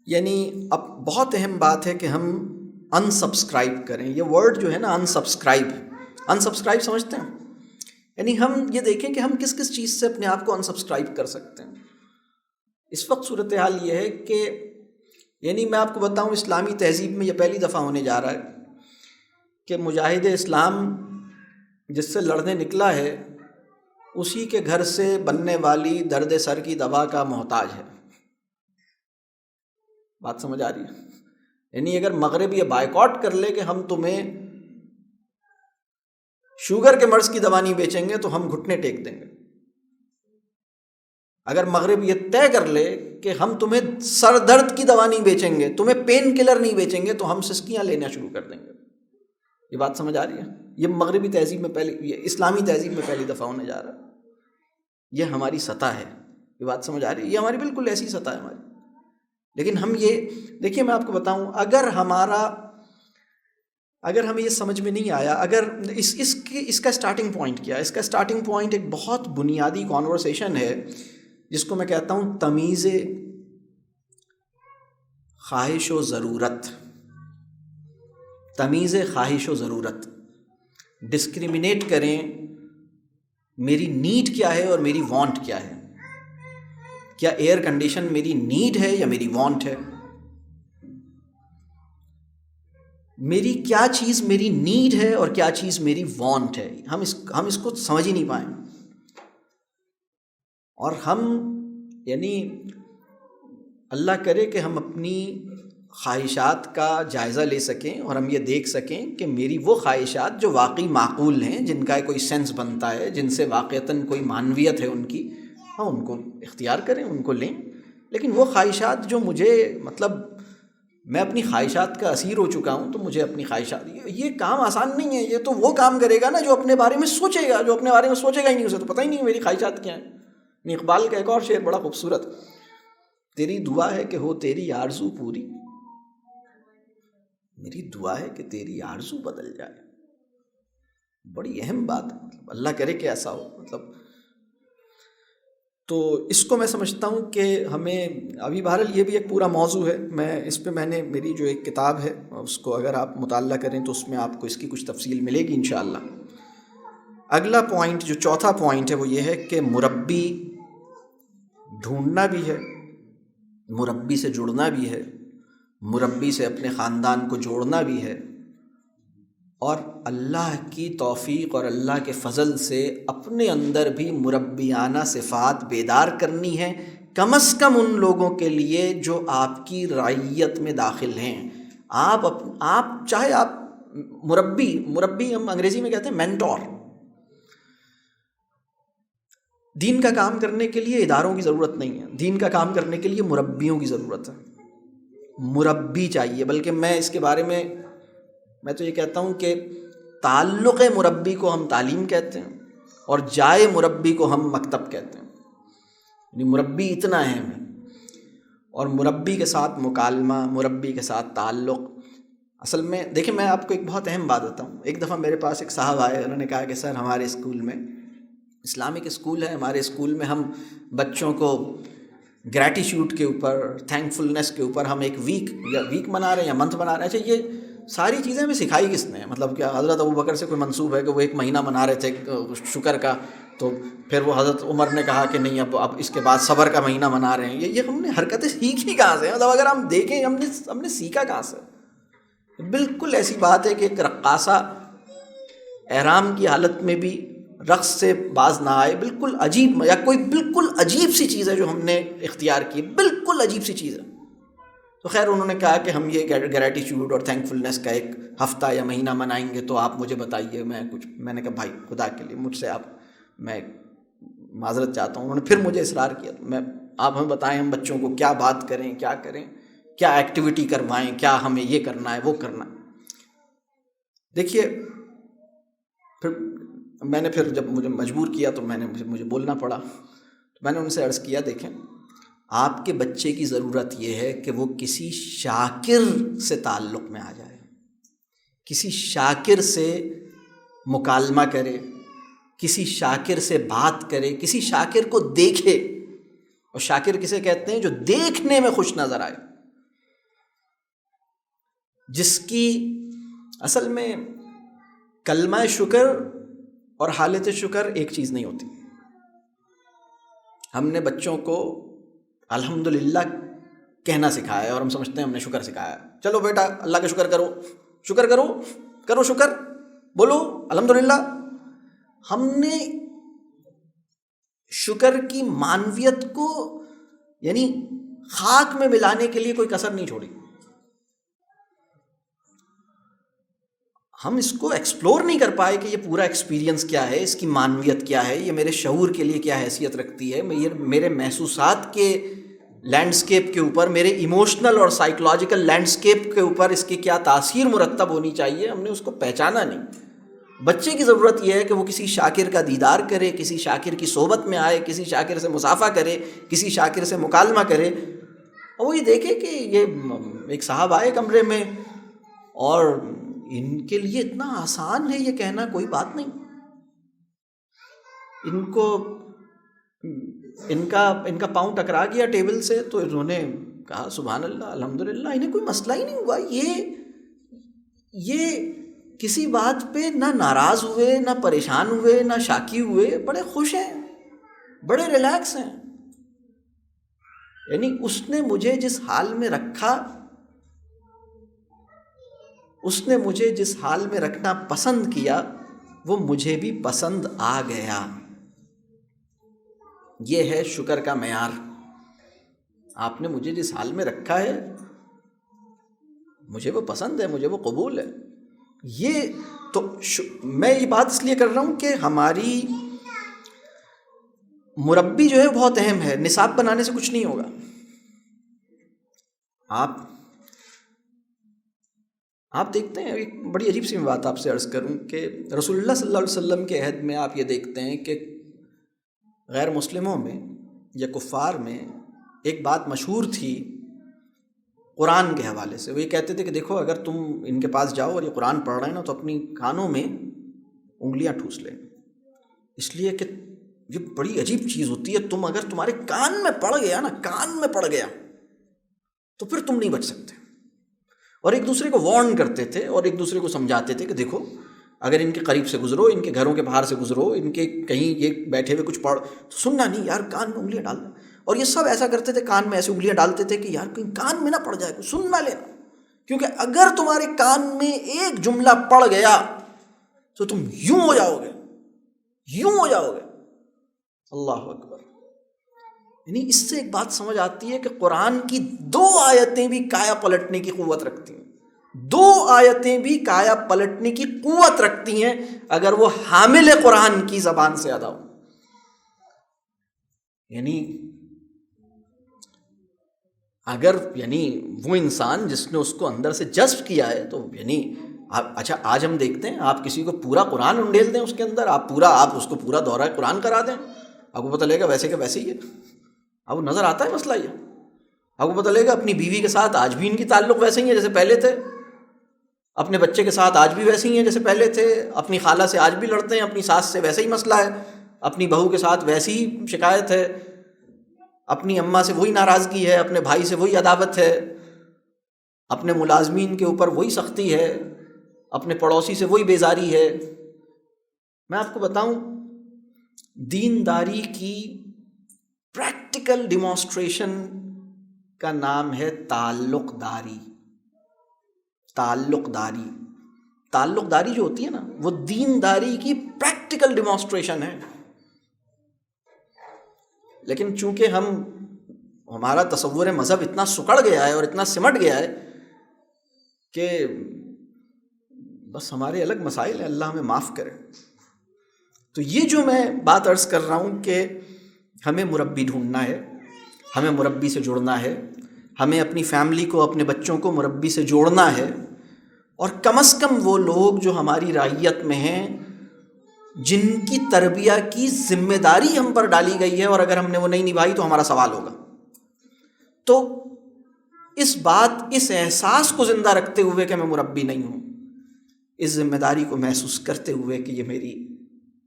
یعنی اب بہت اہم بات ہے کہ ہم انسبسکرائب کریں. یہ ورڈ جو ہے نا انسبسکرائب سمجھتے ہیں؟ یعنی ہم یہ دیکھیں کہ ہم کس کس چیز سے اپنے آپ کو انسبسکرائب کر سکتے ہیں. اس وقت صورتحال یہ ہے کہ یعنی میں آپ کو بتاؤں اسلامی تہذیب میں یہ پہلی دفعہ ہونے جا رہا ہے کہ مجاہد اسلام جس سے لڑنے نکلا ہے اسی کے گھر سے بننے والی درد سر کی دوا کا محتاج ہے. بات سمجھ آ رہی ہے؟ یعنی اگر مغرب یہ بائیکاٹ کر لے کہ ہم تمہیں شوگر کے مرض کی دوا نہیں بیچیں گے تو ہم گھٹنے ٹیک دیں گے. اگر مغرب یہ طے کر لے کہ ہم تمہیں سر درد کی دوا نہیں بیچیں گے، تمہیں پین کلر نہیں بیچیں گے تو ہم سسکیاں لینا شروع کر دیں گے. یہ بات سمجھ آ رہی ہے؟ یہ مغربی تہذیب میں یہ اسلامی تہذیب میں پہلی دفعہ ہونے جا رہا ہے. یہ ہماری سطح ہے. یہ بات سمجھ آ رہی ہے؟ یہ ہماری بالکل ایسی سطح ہے ہماری. لیکن ہم یہ دیکھیے، میں آپ کو بتاؤں، اگر ہمیں یہ سمجھ میں نہیں آیا، اگر اس کا سٹارٹنگ پوائنٹ کیا ہے؟ اس کا سٹارٹنگ پوائنٹ ایک بہت بنیادی کانورسیشن ہے جس کو میں کہتا ہوں تمیز خواہش و ضرورت. تمیز خواہش و ضرورت. ڈسکریمنیٹ کریں میری نیڈ کیا ہے اور میری وانٹ کیا ہے. کیا ایئر کنڈیشن میری نیڈ ہے یا میری وانٹ ہے؟ میری کیا چیز میری نیڈ ہے اور کیا چیز میری وانٹ ہے؟ ہم اس کو سمجھ ہی نہیں پائیں. اور ہم یعنی اللہ کرے کہ ہم اپنی خواہشات کا جائزہ لے سکیں اور ہم یہ دیکھ سکیں کہ میری وہ خواہشات جو واقعی معقول ہیں، جن کا کوئی سینس بنتا ہے، جن سے واقعتاً کوئی معنویت ہے ان کی، ہم ان کو اختیار کریں، ان کو لیں. لیکن وہ خواہشات جو مجھے میں اپنی خواہشات کا اسیر ہو چکا ہوں، تو مجھے اپنی خواہشات، یہ کام آسان نہیں ہے. یہ تو وہ کام کرے گا نا جو اپنے بارے میں سوچے گا. جو اپنے بارے میں سوچے گا ہی نہیں، اسے تو پتہ ہی نہیں میری خواہشات کیا ہیں. اقبال کا ایک اور شعر بڑا خوبصورت، تیری دعا ہے کہ ہو تیری آرزو پوری، میری دعا ہے کہ تیری آرزو بدل جائے. بڑی اہم بات ہے. اللہ کرے کہ ایسا ہو. تو اس کو میں سمجھتا ہوں کہ ہمیں ابھی بہرحال یہ بھی ایک پورا موضوع ہے. میں نے میری جو ایک کتاب ہے اس کو اگر آپ مطالعہ کریں تو اس میں آپ کو اس کی کچھ تفصیل ملے گی انشاءاللہ. اگلا پوائنٹ جو چوتھا پوائنٹ ہے وہ یہ ہے کہ مربی ڈھونڈنا بھی ہے، مربی سے جڑنا بھی ہے، مربی سے اپنے خاندان کو جوڑنا بھی ہے، اور اللہ کی توفیق اور اللہ کے فضل سے اپنے اندر بھی مربیانہ صفات بیدار کرنی ہے، کم از کم ان لوگوں کے لیے جو آپ کی رعیت میں داخل ہیں. آپ چاہے آپ مربی ہم انگریزی میں کہتے ہیں مینٹور. دین کا کام کرنے کے لیے اداروں کی ضرورت نہیں ہے، دین کا کام کرنے کے لیے مربیوں کی ضرورت ہے. مربی چاہیے. بلکہ میں اس کے بارے میں تو یہ کہتا ہوں کہ تعلق مربی کو ہم تعلیم کہتے ہیں اور جائے مربی کو ہم مکتب کہتے ہیں. یعنی مربی اتنا اہم ہے، اور مربی کے ساتھ مکالمہ، مربی کے ساتھ تعلق. اصل میں دیکھیں، میں آپ کو ایک بہت اہم بات بتاؤں. ایک دفعہ میرے پاس ایک صاحب آئے، انہوں نے کہا کہ سر ہمارے اسکول میں، اسلامک اسکول ہے ہمارے اسکول میں، ہم بچوں کو گریٹیٹیوڈ کے اوپر، تھینک فلنس کے اوپر ہم ایک ویک منا رہے ہیں یا منتھ منا رہے ہیں. اچھا، یہ ساری چیزیں ہمیں سکھائی کس نے؟ مطلب کیا حضرت ابوبکر سے کوئی منسوب ہے کہ وہ ایک مہینہ منا رہے تھے شکر کا، تو پھر وہ حضرت عمر نے کہا کہ نہیں اب اس کے بعد صبر کا مہینہ منا رہے ہیں؟ یہ ہم نے حرکتیں سیکھی کہاں سے؟ مطلب اگر ہم دیکھیں ہم نے سیکھا کہاں سے؟ بالکل ایسی بات ہے کہ ایک رقاصہ احرام کی حالت میں بھی رقص سے باز نہ آئے. بالکل عجیب، یا کوئی بالکل عجیب سی چیز ہے جو ہم نے اختیار کی، بالکل عجیب سی چیز ہے. تو خیر انہوں نے کہا کہ ہم یہ گریٹیٹیوڈ اور تھینک فلنس کا ایک ہفتہ یا مہینہ منائیں گے، تو آپ مجھے بتائیے. میں نے کہا بھائی خدا کے لیے مجھ سے میں معذرت چاہتا ہوں. انہوں نے پھر مجھے اصرار کیا، آپ ہمیں بتائیں ہم بچوں کو کیا بات کریں، کیا کریں، کیا ایکٹیویٹی کروائیں، کیا ہمیں یہ کرنا ہے وہ کرنا ہے. دیکھیے پھر میں نے جب مجھے مجبور کیا تو مجھے بولنا پڑا. تو میں نے ان سے عرض کیا دیکھیں آپ کے بچے کی ضرورت یہ ہے کہ وہ کسی شاکر سے تعلق میں آ جائے، کسی شاکر سے مکالمہ کرے، کسی شاکر سے بات کرے، کسی شاکر کو دیکھے. اور شاکر کسے کہتے ہیں؟ جو دیکھنے میں خوش نظر آئے، جس کی اصل میں کلمہ شکر اور حالت شکر ایک چیز نہیں ہوتی. ہم نے بچوں کو الحمدللہ کہنا سکھایا ہے اور ہم سمجھتے ہیں ہم نے شکر سکھایا. چلو بیٹا اللہ کا شکر کرو، شکر کرو، کرو شکر، بولو الحمدللہ. ہم نے شکر کی معنویت کو یعنی خاک میں ملانے کے لیے کوئی کسر نہیں چھوڑی. ہم اس کو ایکسپلور نہیں کر پائے کہ یہ پورا ایکسپیرینس کیا ہے، اس کی معنویت کیا ہے، یہ میرے شعور کے لیے کیا حیثیت رکھتی ہے، یہ میرے محسوسات کے لینڈسکیپ کے اوپر، میرے ایموشنل اور سائیکولوجیکل لینڈسکیپ کے اوپر اس کی کیا تاثیر مرتب ہونی چاہیے. ہم نے اس کو پہچانا نہیں. بچے کی ضرورت یہ ہے کہ وہ کسی شاکر کا دیدار کرے، کسی شاکر کی صحبت میں آئے، کسی شاکر سے مصافحہ کرے، کسی شاکر سے مکالمہ کرے، اور وہ یہ دیکھے کہ یہ ایک صاحب آئے کمرے میں اور ان کے لیے اتنا آسان ہے یہ کہنا کوئی بات نہیں. ان کا پاؤں ٹکرا گیا ٹیبل سے تو انہوں نے کہا سبحان اللہ الحمدللہ، انہیں کوئی مسئلہ ہی نہیں ہوا. یہ کسی بات پہ نہ ناراض ہوئے، نہ پریشان ہوئے، نہ شاکی ہوئے، بڑے خوش ہیں، بڑے ریلیکس ہیں. یعنی اس نے مجھے جس حال میں رکھا، اس نے مجھے جس حال میں رکھنا پسند کیا وہ مجھے بھی پسند آ گیا. یہ ہے شکر کا معیار. آپ نے مجھے جس حال میں رکھا ہے مجھے وہ پسند ہے، مجھے وہ قبول ہے. یہ تو میں یہ بات اس لیے کر رہا ہوں کہ ہماری مربی جو ہے بہت اہم ہے. نصاب بنانے سے کچھ نہیں ہوگا. آپ دیکھتے ہیں، ایک بڑی عجیب سی بات آپ سے عرض کروں کہ رسول اللہ صلی اللہ علیہ وسلم کے عہد میں آپ یہ دیکھتے ہیں کہ غیر مسلموں میں یا کفار میں ایک بات مشہور تھی قرآن کے حوالے سے. وہ یہ کہتے تھے کہ دیکھو اگر تم ان کے پاس جاؤ اور یہ قرآن پڑھ رہے ہیں نا تو اپنی کانوں میں انگلیاں ٹھوس لیں، اس لیے کہ یہ بڑی عجیب چیز ہوتی ہے. تم اگر تمہارے کان میں پڑ گیا نا، کان میں پڑ گیا تو پھر تم نہیں بچ سکتے. اور ایک دوسرے کو وارن کرتے تھے اور ایک دوسرے کو سمجھاتے تھے کہ دیکھو اگر ان کے قریب سے گزرو، ان کے گھروں کے باہر سے گزرو، ان کے کہیں یہ بیٹھے ہوئے کچھ پڑھ تو سننا نہیں یار، کان میں انگلیاں ڈال دیں. اور یہ سب ایسا کرتے تھے، کان میں ایسے انگلیاں ڈالتے تھے کہ یار کہیں کان میں نہ پڑ جائے، سن نہ لینا، کیونکہ اگر تمہارے کان میں ایک جملہ پڑ گیا تو تم یوں ہو جاؤ گے، یوں ہو جاؤ گے. اللہ اکبر. یعنی اس سے ایک بات سمجھ آتی ہے کہ قرآن کی 2 آیتیں بھی کایا پلٹنے کی قوت رکھتی ہیں. 2 آیتیں بھی کایا پلٹنے کی قوت رکھتی ہیں اگر وہ حامل قرآن کی زبان سے ادا ہو. یعنی اگر وہ انسان جس نے اس کو اندر سے جذب کیا ہے تو اچھا آج ہم دیکھتے ہیں آپ کسی کو پورا قرآن انڈیل دیں اس کے اندر، آپ اس کو پورا دورہ قرآن کرا دیں، آپ کو پتہ لگے گا ویسے کہ ویسے ہی ہے. آپ کو نظر آتا ہے مسئلہ یہ. آپ کو پتہ لگے گا اپنی بیوی کے ساتھ آج بھی ان کی تعلق ویسے ہی ہیں جیسے پہلے تھے، اپنے بچے کے ساتھ آج بھی ویسے ہی ہیں جیسے پہلے تھے، اپنی خالہ سے آج بھی لڑتے ہیں، اپنی ساس سے ویسے ہی مسئلہ ہے، اپنی بہو کے ساتھ ویسی ہی شکایت ہے، اپنی اماں سے وہی ناراضگی ہے، اپنے بھائی سے وہی عداوت ہے، اپنے ملازمین کے اوپر وہی سختی ہے، اپنے پڑوسی سے وہی بیزاری ہے. میں آپ کو بتاؤں دینداری کی پریکٹیکل ڈیمانسٹریشن کا نام ہے تعلق داری. تعلق داری جو ہوتی ہے نا وہ دینداری کی پریکٹیکل ڈیمانسٹریشن ہے. لیکن چونکہ ہمارا تصور مذہب اتنا سکڑ گیا ہے اور اتنا سمٹ گیا ہے کہ بس ہمارے الگ مسائل ہیں، اللہ ہمیں معاف کرے. تو یہ جو میں بات عرض کر رہا ہوں کہ ہمیں مربی ڈھونڈنا ہے، ہمیں مربی سے جڑنا ہے، ہمیں اپنی فیملی کو، اپنے بچوں کو مربی سے جوڑنا ہے، اور کم از کم وہ لوگ جو ہماری رعیت میں ہیں جن کی تربیہ کی ذمہ داری ہم پر ڈالی گئی ہے، اور اگر ہم نے وہ نہیں نبھائی تو ہمارا سوال ہوگا۔ تو اس احساس کو زندہ رکھتے ہوئے کہ میں مربی نہیں ہوں، اس ذمہ داری کو محسوس کرتے ہوئے کہ یہ میری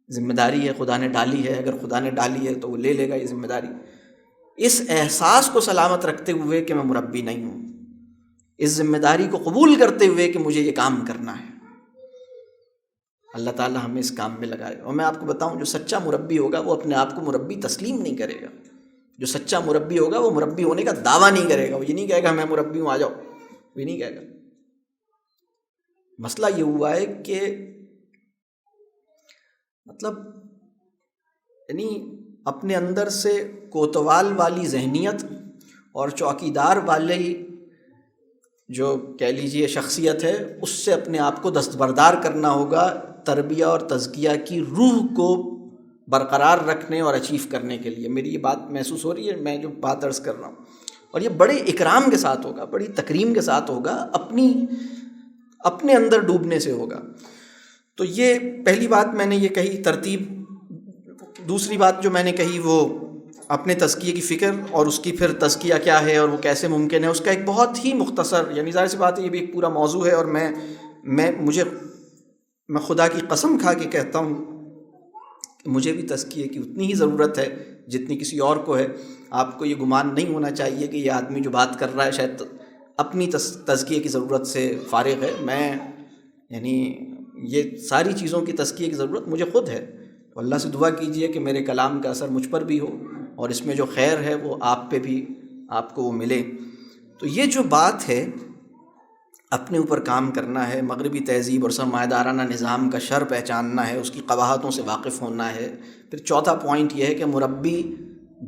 ذمہ داری ہے، خدا نے ڈالی ہے، اگر خدا نے ڈالی ہے تو وہ لے لے گا یہ ذمہ داری، اس احساس کو سلامت رکھتے ہوئے کہ میں مربی نہیں ہوں، اس ذمہ داری کو قبول کرتے ہوئے کہ مجھے یہ کام کرنا ہے، اللہ تعالیٰ ہمیں اس کام میں لگائے۔ اور میں آپ کو بتاؤں، جو سچا مربی ہوگا وہ اپنے آپ کو مربی تسلیم نہیں کرے گا۔ جو سچا مربی ہوگا وہ مربی ہونے کا دعویٰ نہیں کرے گا، وہ یہ نہیں کہے گا میں مربی ہوں آ جاؤ، وہ یہ نہیں کہے گا۔ مسئلہ یہ ہوا ہے کہ مطلب یعنی اپنے اندر سے کوتوال والی ذہنیت اور چوکیدار والی جو کہہ لیجئے شخصیت ہے، اس سے اپنے آپ کو دستبردار کرنا ہوگا تربیہ اور تزکیہ کی روح کو برقرار رکھنے اور اچیو کرنے کے لیے۔ میری یہ بات محسوس ہو رہی ہے، میں جو بات عرض کر رہا ہوں، اور یہ بڑے اکرام کے ساتھ ہوگا، بڑی تکریم کے ساتھ ہوگا، اپنے اندر ڈوبنے سے ہوگا۔ تو یہ پہلی بات میں نے یہ کہی ترتیب۔ دوسری بات جو میں نے کہی وہ اپنے تزکیے کی فکر، اور اس کی پھر تزکیہ کیا ہے اور وہ کیسے ممکن ہے، اس کا ایک بہت ہی مختصر، یعنی ظاہر سی بات ہے یہ بھی ایک پورا موضوع ہے، اور میں خدا کی قسم کھا کے کہتا ہوں کہ مجھے بھی تزکیے کی اتنی ہی ضرورت ہے جتنی کسی اور کو ہے۔ آپ کو یہ گمان نہیں ہونا چاہیے کہ یہ آدمی جو بات کر رہا ہے شاید اپنی تزکیے کی ضرورت سے فارغ ہے۔ میں یعنی یہ ساری چیزوں کی تزکیے کی ضرورت مجھے خود ہے۔ تو اللہ سے دعا کیجئے کہ میرے کلام کا اثر مجھ پر بھی ہو، اور اس میں جو خیر ہے وہ آپ پہ بھی، آپ کو وہ ملے۔ تو یہ جو بات ہے، اپنے اوپر کام کرنا ہے، مغربی تہذیب اور سرمایہ دارانہ نظام کا شر پہچاننا ہے، اس کی قباحتوں سے واقف ہونا ہے۔ پھر چوتھا پوائنٹ یہ ہے کہ مربی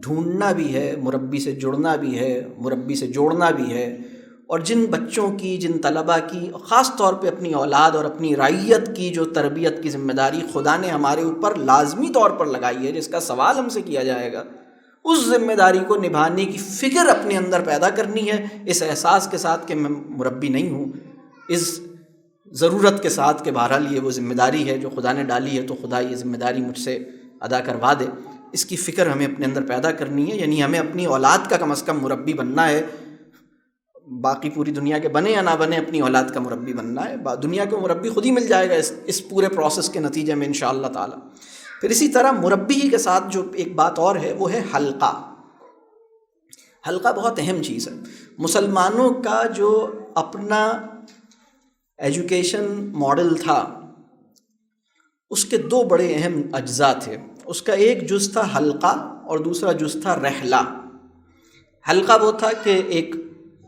ڈھونڈنا بھی ہے، مربی سے جڑنا بھی ہے، مربی سے جوڑنا بھی ہے، اور جن بچوں کی، جن طلباء کی، خاص طور پہ اپنی اولاد اور اپنی رعیت کی جو تربیت کی ذمہ داری خدا نے ہمارے اوپر لازمی طور پر لگائی ہے، جس کا سوال ہم سے کیا جائے گا، اس ذمہ داری کو نبھانے کی فکر اپنے اندر پیدا کرنی ہے، اس احساس کے ساتھ کہ میں مربی نہیں ہوں، اس ضرورت کے ساتھ کہ بہرحال یہ وہ ذمہ داری ہے جو خدا نے ڈالی ہے، تو خدا یہ ذمہ داری مجھ سے ادا کروا دے، اس کی فکر ہمیں اپنے اندر پیدا کرنی ہے۔ یعنی ہمیں اپنی اولاد کا کم از کم مربی بننا ہے، باقی پوری دنیا کے بنے یا نہ بنے، اپنی اولاد کا مربی بننا ہے۔ دنیا کو مربی خود ہی مل جائے گا اس پورے پروسیس کے نتیجے میں انشاءاللہ تعالی۔ پھر اسی طرح مربی کے ساتھ جو ایک بات اور ہے وہ ہے حلقہ۔ حلقہ بہت اہم چیز ہے۔ مسلمانوں کا جو اپنا ایجوکیشن ماڈل تھا، اس کے دو بڑے اہم اجزاء تھے۔ اس کا ایک جز تھا حلقہ اور دوسرا جز تھا رحلہ۔ حلقہ وہ تھا کہ ایک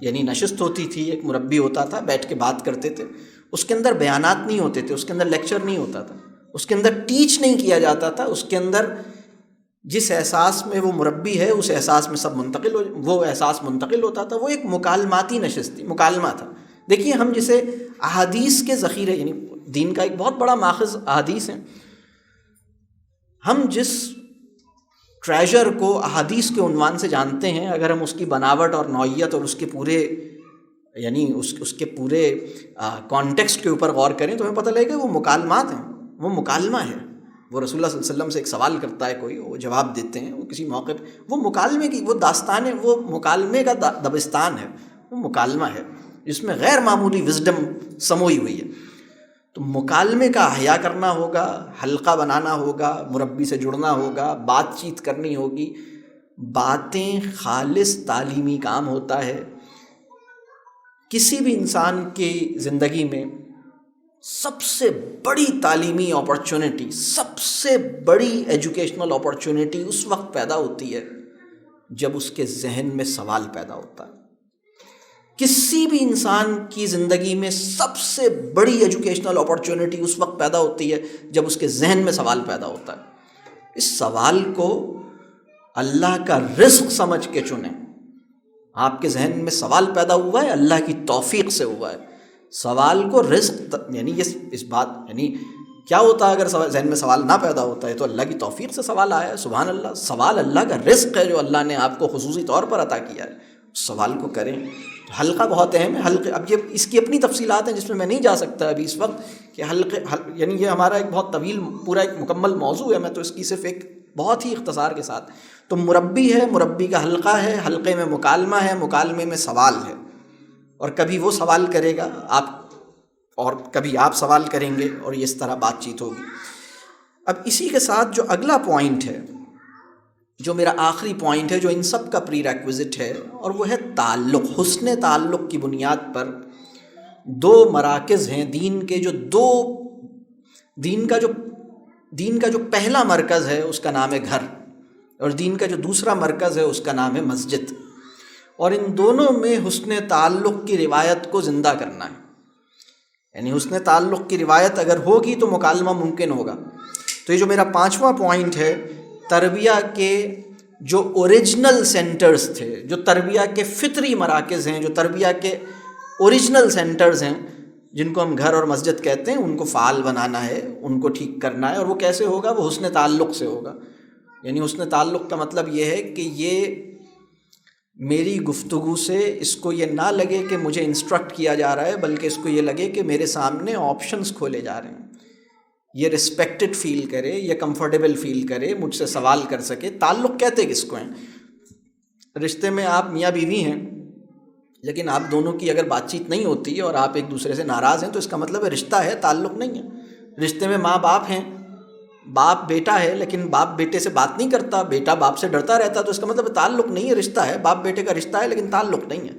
یعنی نشست ہوتی تھی، ایک مربی ہوتا تھا، بیٹھ کے بات کرتے تھے، اس کے اندر بیانات نہیں ہوتے تھے، اس کے اندر لیکچر نہیں ہوتا تھا، اس کے اندر ٹیچ نہیں کیا جاتا تھا، اس کے اندر جس احساس میں وہ مربی ہے اس احساس میں وہ احساس منتقل ہوتا تھا۔ وہ ایک مکالماتی نشست تھی، مکالمہ تھا۔ دیکھیے ہم جسے احادیث کے ذخیرے، یعنی دین کا ایک بہت بڑا ماخذ احادیث ہیں، ہم جس ٹریجر کو احادیث کے عنوان سے جانتے ہیں، اگر ہم اس کی بناوٹ اور نوعیت اور اس کے پورے یعنی اس کے پورے کانٹیکسٹ کے اوپر غور کریں تو ہمیں پتہ لگے گا وہ مکالمات ہیں، وہ مکالمہ ہے۔ وہ رسول اللہ صلی اللہ علیہ وسلم سے ایک سوال کرتا ہے کوئی، وہ جواب دیتے ہیں، وہ کسی موقع پہ وہ مکالمے کی وہ داستان ہے، وہ مکالمے کا دبستان ہے، وہ مکالمہ ہے جس میں غیر معمولی وزڈم سموئی ہوئی ہے۔ تو مکالمے کا احیاء کرنا ہوگا، حلقہ بنانا ہوگا، مربی سے جڑنا ہوگا، بات چیت کرنی ہوگی۔ باتیں خالص تعلیمی کام ہوتا ہے۔ کسی بھی انسان کی زندگی میں سب سے بڑی تعلیمی اپرچونٹی، سب سے بڑی ایجوکیشنل اپرچونٹی اس وقت پیدا ہوتی ہے جب اس کے ذہن میں سوال پیدا ہوتا ہے۔ کسی بھی انسان کی زندگی میں سب سے بڑی ایجوکیشنل اپرچونٹی اس وقت پیدا ہوتی ہے جب اس کے ذہن میں سوال پیدا ہوتا ہے۔ اس سوال کو اللہ کا رزق سمجھ کے چنیں۔ آپ کے ذہن میں سوال پیدا ہوا ہے، اللہ کی توفیق سے ہوا ہے۔ سوال کو رزق یعنی اس بات یعنی کیا ہوتا ہے اگر ذہن میں سوال نہ پیدا ہوتا ہے تو اللہ کی توفیق سے سوال آیا ہے، سبحان اللہ۔ سوال اللہ کا رزق ہے جو اللہ نے آپ کو خصوصی طور پر عطا کیا ہے، سوال کو کریں۔ حلقہ بہت اہم ہے. حلقے اب یہ اس کی اپنی تفصیلات ہیں جس میں نہیں جا سکتا ابھی اس وقت کہ یعنی یہ ہمارا ایک بہت طویل پورا ایک مکمل موضوع ہے. میں تو اس کی صرف ایک بہت ہی اختصار کے ساتھ، تو مربی ہے، مربی کا حلقہ ہے، حلقے میں مکالمہ ہے، مکالمے میں سوال ہے، اور کبھی وہ سوال کرے گا آپ اور کبھی آپ سوال کریں گے، اور یہ اس طرح بات چیت ہوگی. اب اسی کے ساتھ جو اگلا پوائنٹ ہے، جو میرا آخری پوائنٹ ہے، جو ان سب کا پری ریکوزٹ ہے، اور وہ ہے تعلق. حسن تعلق کی بنیاد پر دو مراکز ہیں دین کے، دین کا جو پہلا مرکز ہے اس کا نام ہے گھر، اور دین کا جو دوسرا مرکز ہے اس کا نام ہے مسجد. اور ان دونوں میں حسن تعلق کی روایت کو زندہ کرنا ہے. یعنی حسن تعلق کی روایت اگر ہوگی تو مکالمہ ممکن ہوگا. تو یہ جو میرا 5واں پوائنٹ ہے، تربیہ کے جو اوریجنل سینٹرز تھے، جو تربیہ کے فطری مراکز ہیں، جو تربیہ کے اوریجنل سینٹرز ہیں، جن کو ہم گھر اور مسجد کہتے ہیں، ان کو فعال بنانا ہے، ان کو ٹھیک کرنا ہے. اور وہ کیسے ہوگا؟ وہ حسن تعلق سے ہوگا. یعنی حسن تعلق کا مطلب یہ ہے کہ یہ میری گفتگو سے اس کو یہ نہ لگے کہ مجھے انسٹرکٹ کیا جا رہا ہے، بلکہ اس کو یہ لگے کہ میرے سامنے آپشنز کھولے جا رہے ہیں. یہ رسپیکٹڈ فیل کرے، یہ کمفرٹیبل فیل کرے، مجھ سے سوال کر سکے. تعلق کہتے کس کو ہیں؟ رشتے میں آپ میاں بیوی ہیں، لیکن آپ دونوں کی اگر بات چیت نہیں ہوتی ہے اور آپ ایک دوسرے سے ناراض ہیں تو اس کا مطلب ہے رشتہ ہے، تعلق نہیں ہے. رشتے میں ماں باپ ہیں، باپ بیٹا ہے، لیکن باپ بیٹے سے بات نہیں کرتا، بیٹا باپ سے ڈرتا رہتا، تو اس کا مطلب تعلق نہیں ہے، رشتہ ہے. باپ بیٹے کا رشتہ ہے لیکن تعلق نہیں ہے.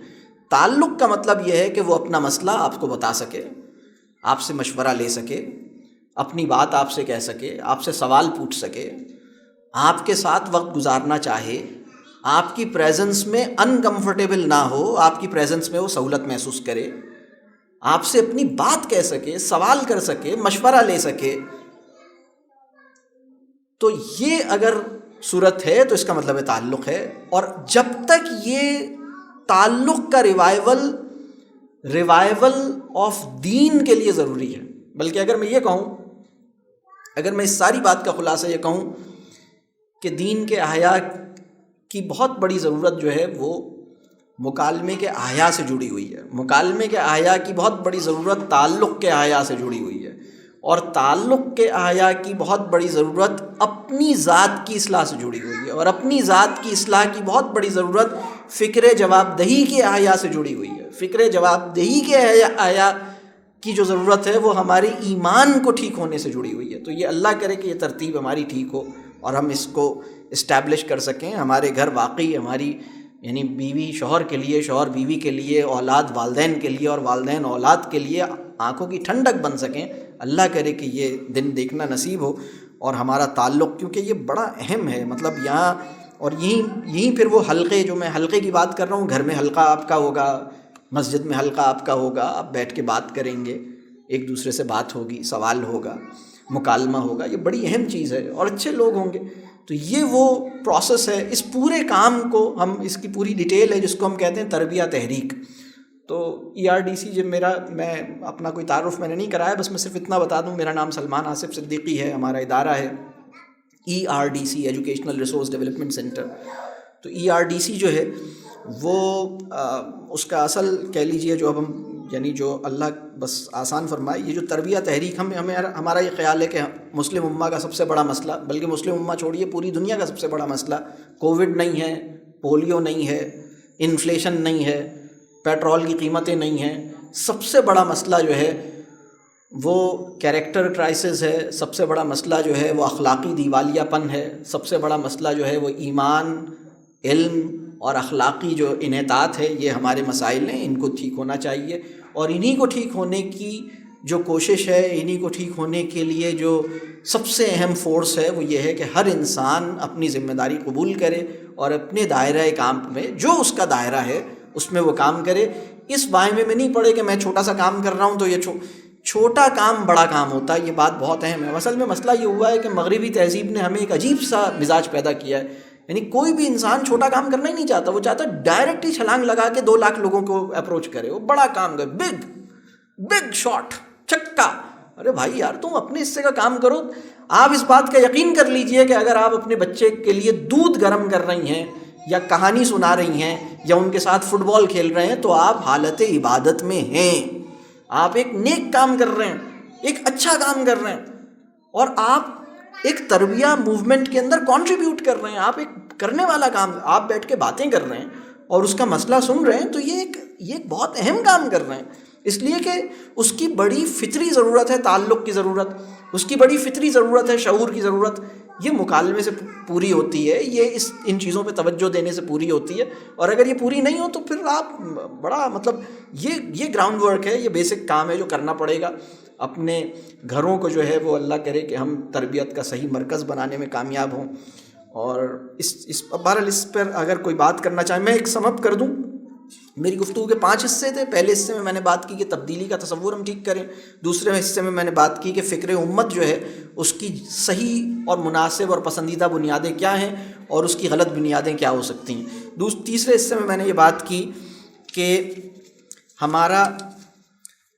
تعلق کا مطلب یہ ہے کہ وہ اپنا مسئلہ آپ کو بتا سکے، آپ سے مشورہ لے سکے، اپنی بات آپ سے کہہ سکے، آپ سے سوال پوچھ سکے، آپ کے ساتھ وقت گزارنا چاہے، آپ کی پریزنس میں انکمفرٹیبل نہ ہو، آپ کی پریزنس میں وہ سہولت محسوس کرے، آپ سے اپنی بات کہہ سکے، سوال کر سکے، مشورہ لے سکے. تو یہ اگر صورت ہے تو اس کا مطلب ہے تعلق ہے. اور جب تک یہ تعلق کا ریوائول آف دین کے لیے ضروری ہے، بلکہ اگر میں یہ کہوں، اگر میں اس ساری بات کا خلاصہ یہ کہوں کہ دین کے احیاء کی بہت بڑی ضرورت جو ہے وہ مکالمے کے احیاء سے جڑی ہوئی ہے. مکالمے کے احیاء کی بہت بڑی ضرورت تعلق کے احیاء سے جڑی ہوئی ہے، اور تعلق کے احیاء کی بہت بڑی ضرورت اپنی ذات کی اصلاح سے جڑی ہوئی ہے، اور اپنی ذات کی اصلاح کی بہت بڑی ضرورت فکر جواب دہی کے احیاء سے جڑی ہوئی ہے. فکر جواب دہی کے احیاء کی جو ضرورت ہے وہ ہمارے ایمان کو ٹھیک ہونے سے جڑی ہوئی ہے. تو یہ اللہ کرے کہ یہ ترتیب ہماری ٹھیک ہو اور ہم اس کو اسٹیبلش کر سکیں. ہمارے گھر واقعی ہماری یعنی بیوی شوہر کے لیے، شوہر بیوی کے لیے، اولاد والدین کے لیے، اور والدین اولاد کے لیے آنکھوں کی ٹھنڈک بن سکیں. اللہ کرے کہ یہ دن دیکھنا نصیب ہو. اور ہمارا تعلق، کیونکہ یہ بڑا اہم ہے، مطلب یہاں اور یہیں پھر وہ حلقے، جو میں حلقے کی بات کر رہا ہوں، گھر میں حلقہ آپ کا ہوگا، مسجد میں حلقہ آپ کا ہوگا، آپ بیٹھ کے بات کریں گے، ایک دوسرے سے بات ہوگی، سوال ہوگا، مکالمہ ہوگا. یہ بڑی اہم چیز ہے، اور اچھے لوگ ہوں گے. تو یہ وہ پروسیس ہے. اس پورے کام کو ہم، اس کی پوری ڈیٹیل ہے جس کو ہم کہتے ہیں تربیہ تحریک. تو ERDC جب میں اپنا کوئی تعارف میں نے نہیں کرایا، بس میں صرف اتنا بتا دوں، میرا نام سلمان آصف صدیقی ہے، ہمارا ادارہ ہے ERDC educational resource development centre. تو ERDC جو ہے وہ اس کا اصل کہہ لیجئے، جو اب ہم یعنی جو اللہ بس آسان فرمائے، یہ جو تربیہ تحریک ہمارا یہ خیال ہے کہ مسلم امہ کا سب سے بڑا مسئلہ، بلکہ مسلم امہ چھوڑیے پوری دنیا کا سب سے بڑا مسئلہ، کووڈ نہیں ہے، پولیو نہیں ہے، انفلیشن نہیں ہے، پیٹرول کی قیمتیں نہیں ہیں. سب سے بڑا مسئلہ جو ہے وہ کیریکٹر کرائسس ہے. سب سے بڑا مسئلہ جو ہے وہ اخلاقی دیوالیہ پن ہے. سب سے بڑا مسئلہ جو ہے وہ ایمان، علم اور اخلاقی جو انحطاط ہے. یہ ہمارے مسائل ہیں، ان کو ٹھیک ہونا چاہیے. اور انہی کو ٹھیک ہونے کی جو کوشش ہے، انہی کو ٹھیک ہونے کے لیے جو سب سے اہم فورس ہے وہ یہ ہے کہ ہر انسان اپنی ذمہ داری قبول کرے اور اپنے دائرۂ کام میں، جو اس کا دائرہ ہے، اس میں وہ کام کرے. اس وائمے میں نہیں پڑے کہ میں چھوٹا سا کام کر رہا ہوں تو یہ چھوٹا کام بڑا کام ہوتا ہے. یہ بات بہت اہم ہے. اصل میں مسئلہ یہ ہوا ہے کہ مغربی تہذیب نے ہمیں ایک عجیب سا مزاج پیدا کیا ہے. یعنی کوئی بھی انسان چھوٹا کام کرنا ہی نہیں چاہتا، وہ چاہتا ہے ڈائریکٹ ہی چھلانگ لگا کے 2 لاکھ لوگوں کو اپروچ کرے، وہ بڑا کام کرے، بگ شاٹ، چھکا. ارے بھائی یار، تم اپنے حصے کا کام کرو. آپ اس بات کا یقین کر لیجئے کہ اگر آپ اپنے بچے کے لیے دودھ گرم کر رہی ہیں یا کہانی سنا رہی ہیں یا ان کے ساتھ فٹ بال کھیل رہے ہیں تو آپ حالت عبادت میں ہیں، آپ ایک نیک کام کر رہے ہیں، ایک اچھا کام کر رہے ہیں، اور آپ ایک تربیہ موومنٹ کے اندر کنٹریبیوٹ کر رہے ہیں، آپ ایک کرنے والا کام، آپ بیٹھ کے باتیں کر رہے ہیں اور اس کا مسئلہ سن رہے ہیں، تو یہ ایک بہت اہم کام کر رہے ہیں، اس لیے کہ اس کی بڑی فطری ضرورت ہے تعلق کی ضرورت، اس کی بڑی فطری ضرورت ہے شعور کی ضرورت، یہ مکالمے سے پوری ہوتی ہے، یہ ان چیزوں پہ توجہ دینے سے پوری ہوتی ہے، اور اگر یہ پوری نہیں ہو تو پھر آپ بڑا مطلب یہ گراؤنڈ ورک ہے، یہ بیسک کام ہے جو کرنا پڑے گا اپنے گھروں کو جو ہے وہ اللہ کرے کہ ہم تربیت کا صحیح مرکز بنانے میں کامیاب ہوں۔ اور بہرحال اس پر اگر کوئی بات کرنا چاہے، میں ایک سم اپ کر دوں، میری گفتگو کے 5 حصے تھے۔ پہلے حصے میں نے بات کی کہ تبدیلی کا تصور ہم ٹھیک کریں، دوسرے حصے میں نے بات کی کہ فکر امت جو ہے اس کی صحیح اور مناسب اور پسندیدہ بنیادیں کیا ہیں اور اس کی غلط بنیادیں کیا ہو سکتی ہیں۔ تیسرے حصے میں نے یہ بات کی کہ ہمارا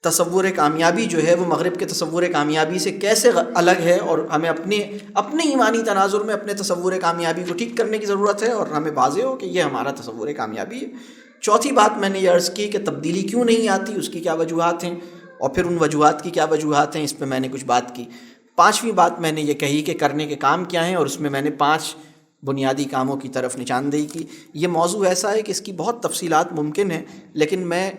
تصور کامیابی جو ہے وہ مغرب کے تصور کامیابی سے کیسے الگ ہے، اور ہمیں اپنے ایمانی تناظر میں اپنے تصور کامیابی کو ٹھیک کرنے کی ضرورت ہے، اور ہمیں واضح ہو کہ یہ ہمارا تصور کامیابی ہے۔ چوتھی بات میں نے یہ عرض کی کہ تبدیلی کیوں نہیں آتی، اس کی کیا وجوہات ہیں، اور پھر ان وجوہات کی کیا وجوہات ہیں، اس پہ میں نے کچھ بات کی۔ پانچویں بات میں نے یہ کہی کہ کرنے کے کام کیا ہیں، اور اس میں نے 5 بنیادی کاموں کی طرف نشاندہی کی۔ یہ موضوع ایسا ہے کہ اس کی بہت تفصیلات ممکن ہیں، لیکن میں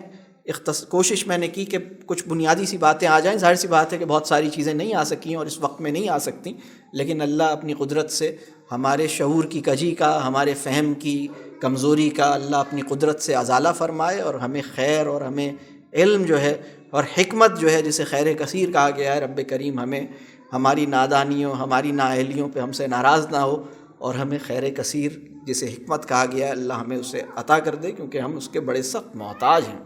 کوشش میں نے کی کہ کچھ بنیادی سی باتیں آ جائیں۔ ظاہر سی بات ہے کہ بہت ساری چیزیں نہیں آ سکیں اور اس وقت میں نہیں آ سکتی، لیکن اللہ اپنی قدرت سے ہمارے شعور کی کجی کا، ہمارے فہم کی کمزوری کا اللہ اپنی قدرت سے ازالہ فرمائے، اور ہمیں خیر اور ہمیں علم جو ہے اور حکمت جو ہے جسے خیر کثیر کہا گیا ہے، رب کریم ہمیں ہماری نادانیوں، ہماری نااہلیوں پہ ہم سے ناراض نہ ہو، اور ہمیں خیر کثیر جسے حکمت کہا گیا ہے اللہ ہمیں اسے عطا کر دے، کیونکہ ہم اس کے بڑے سخت محتاج ہیں۔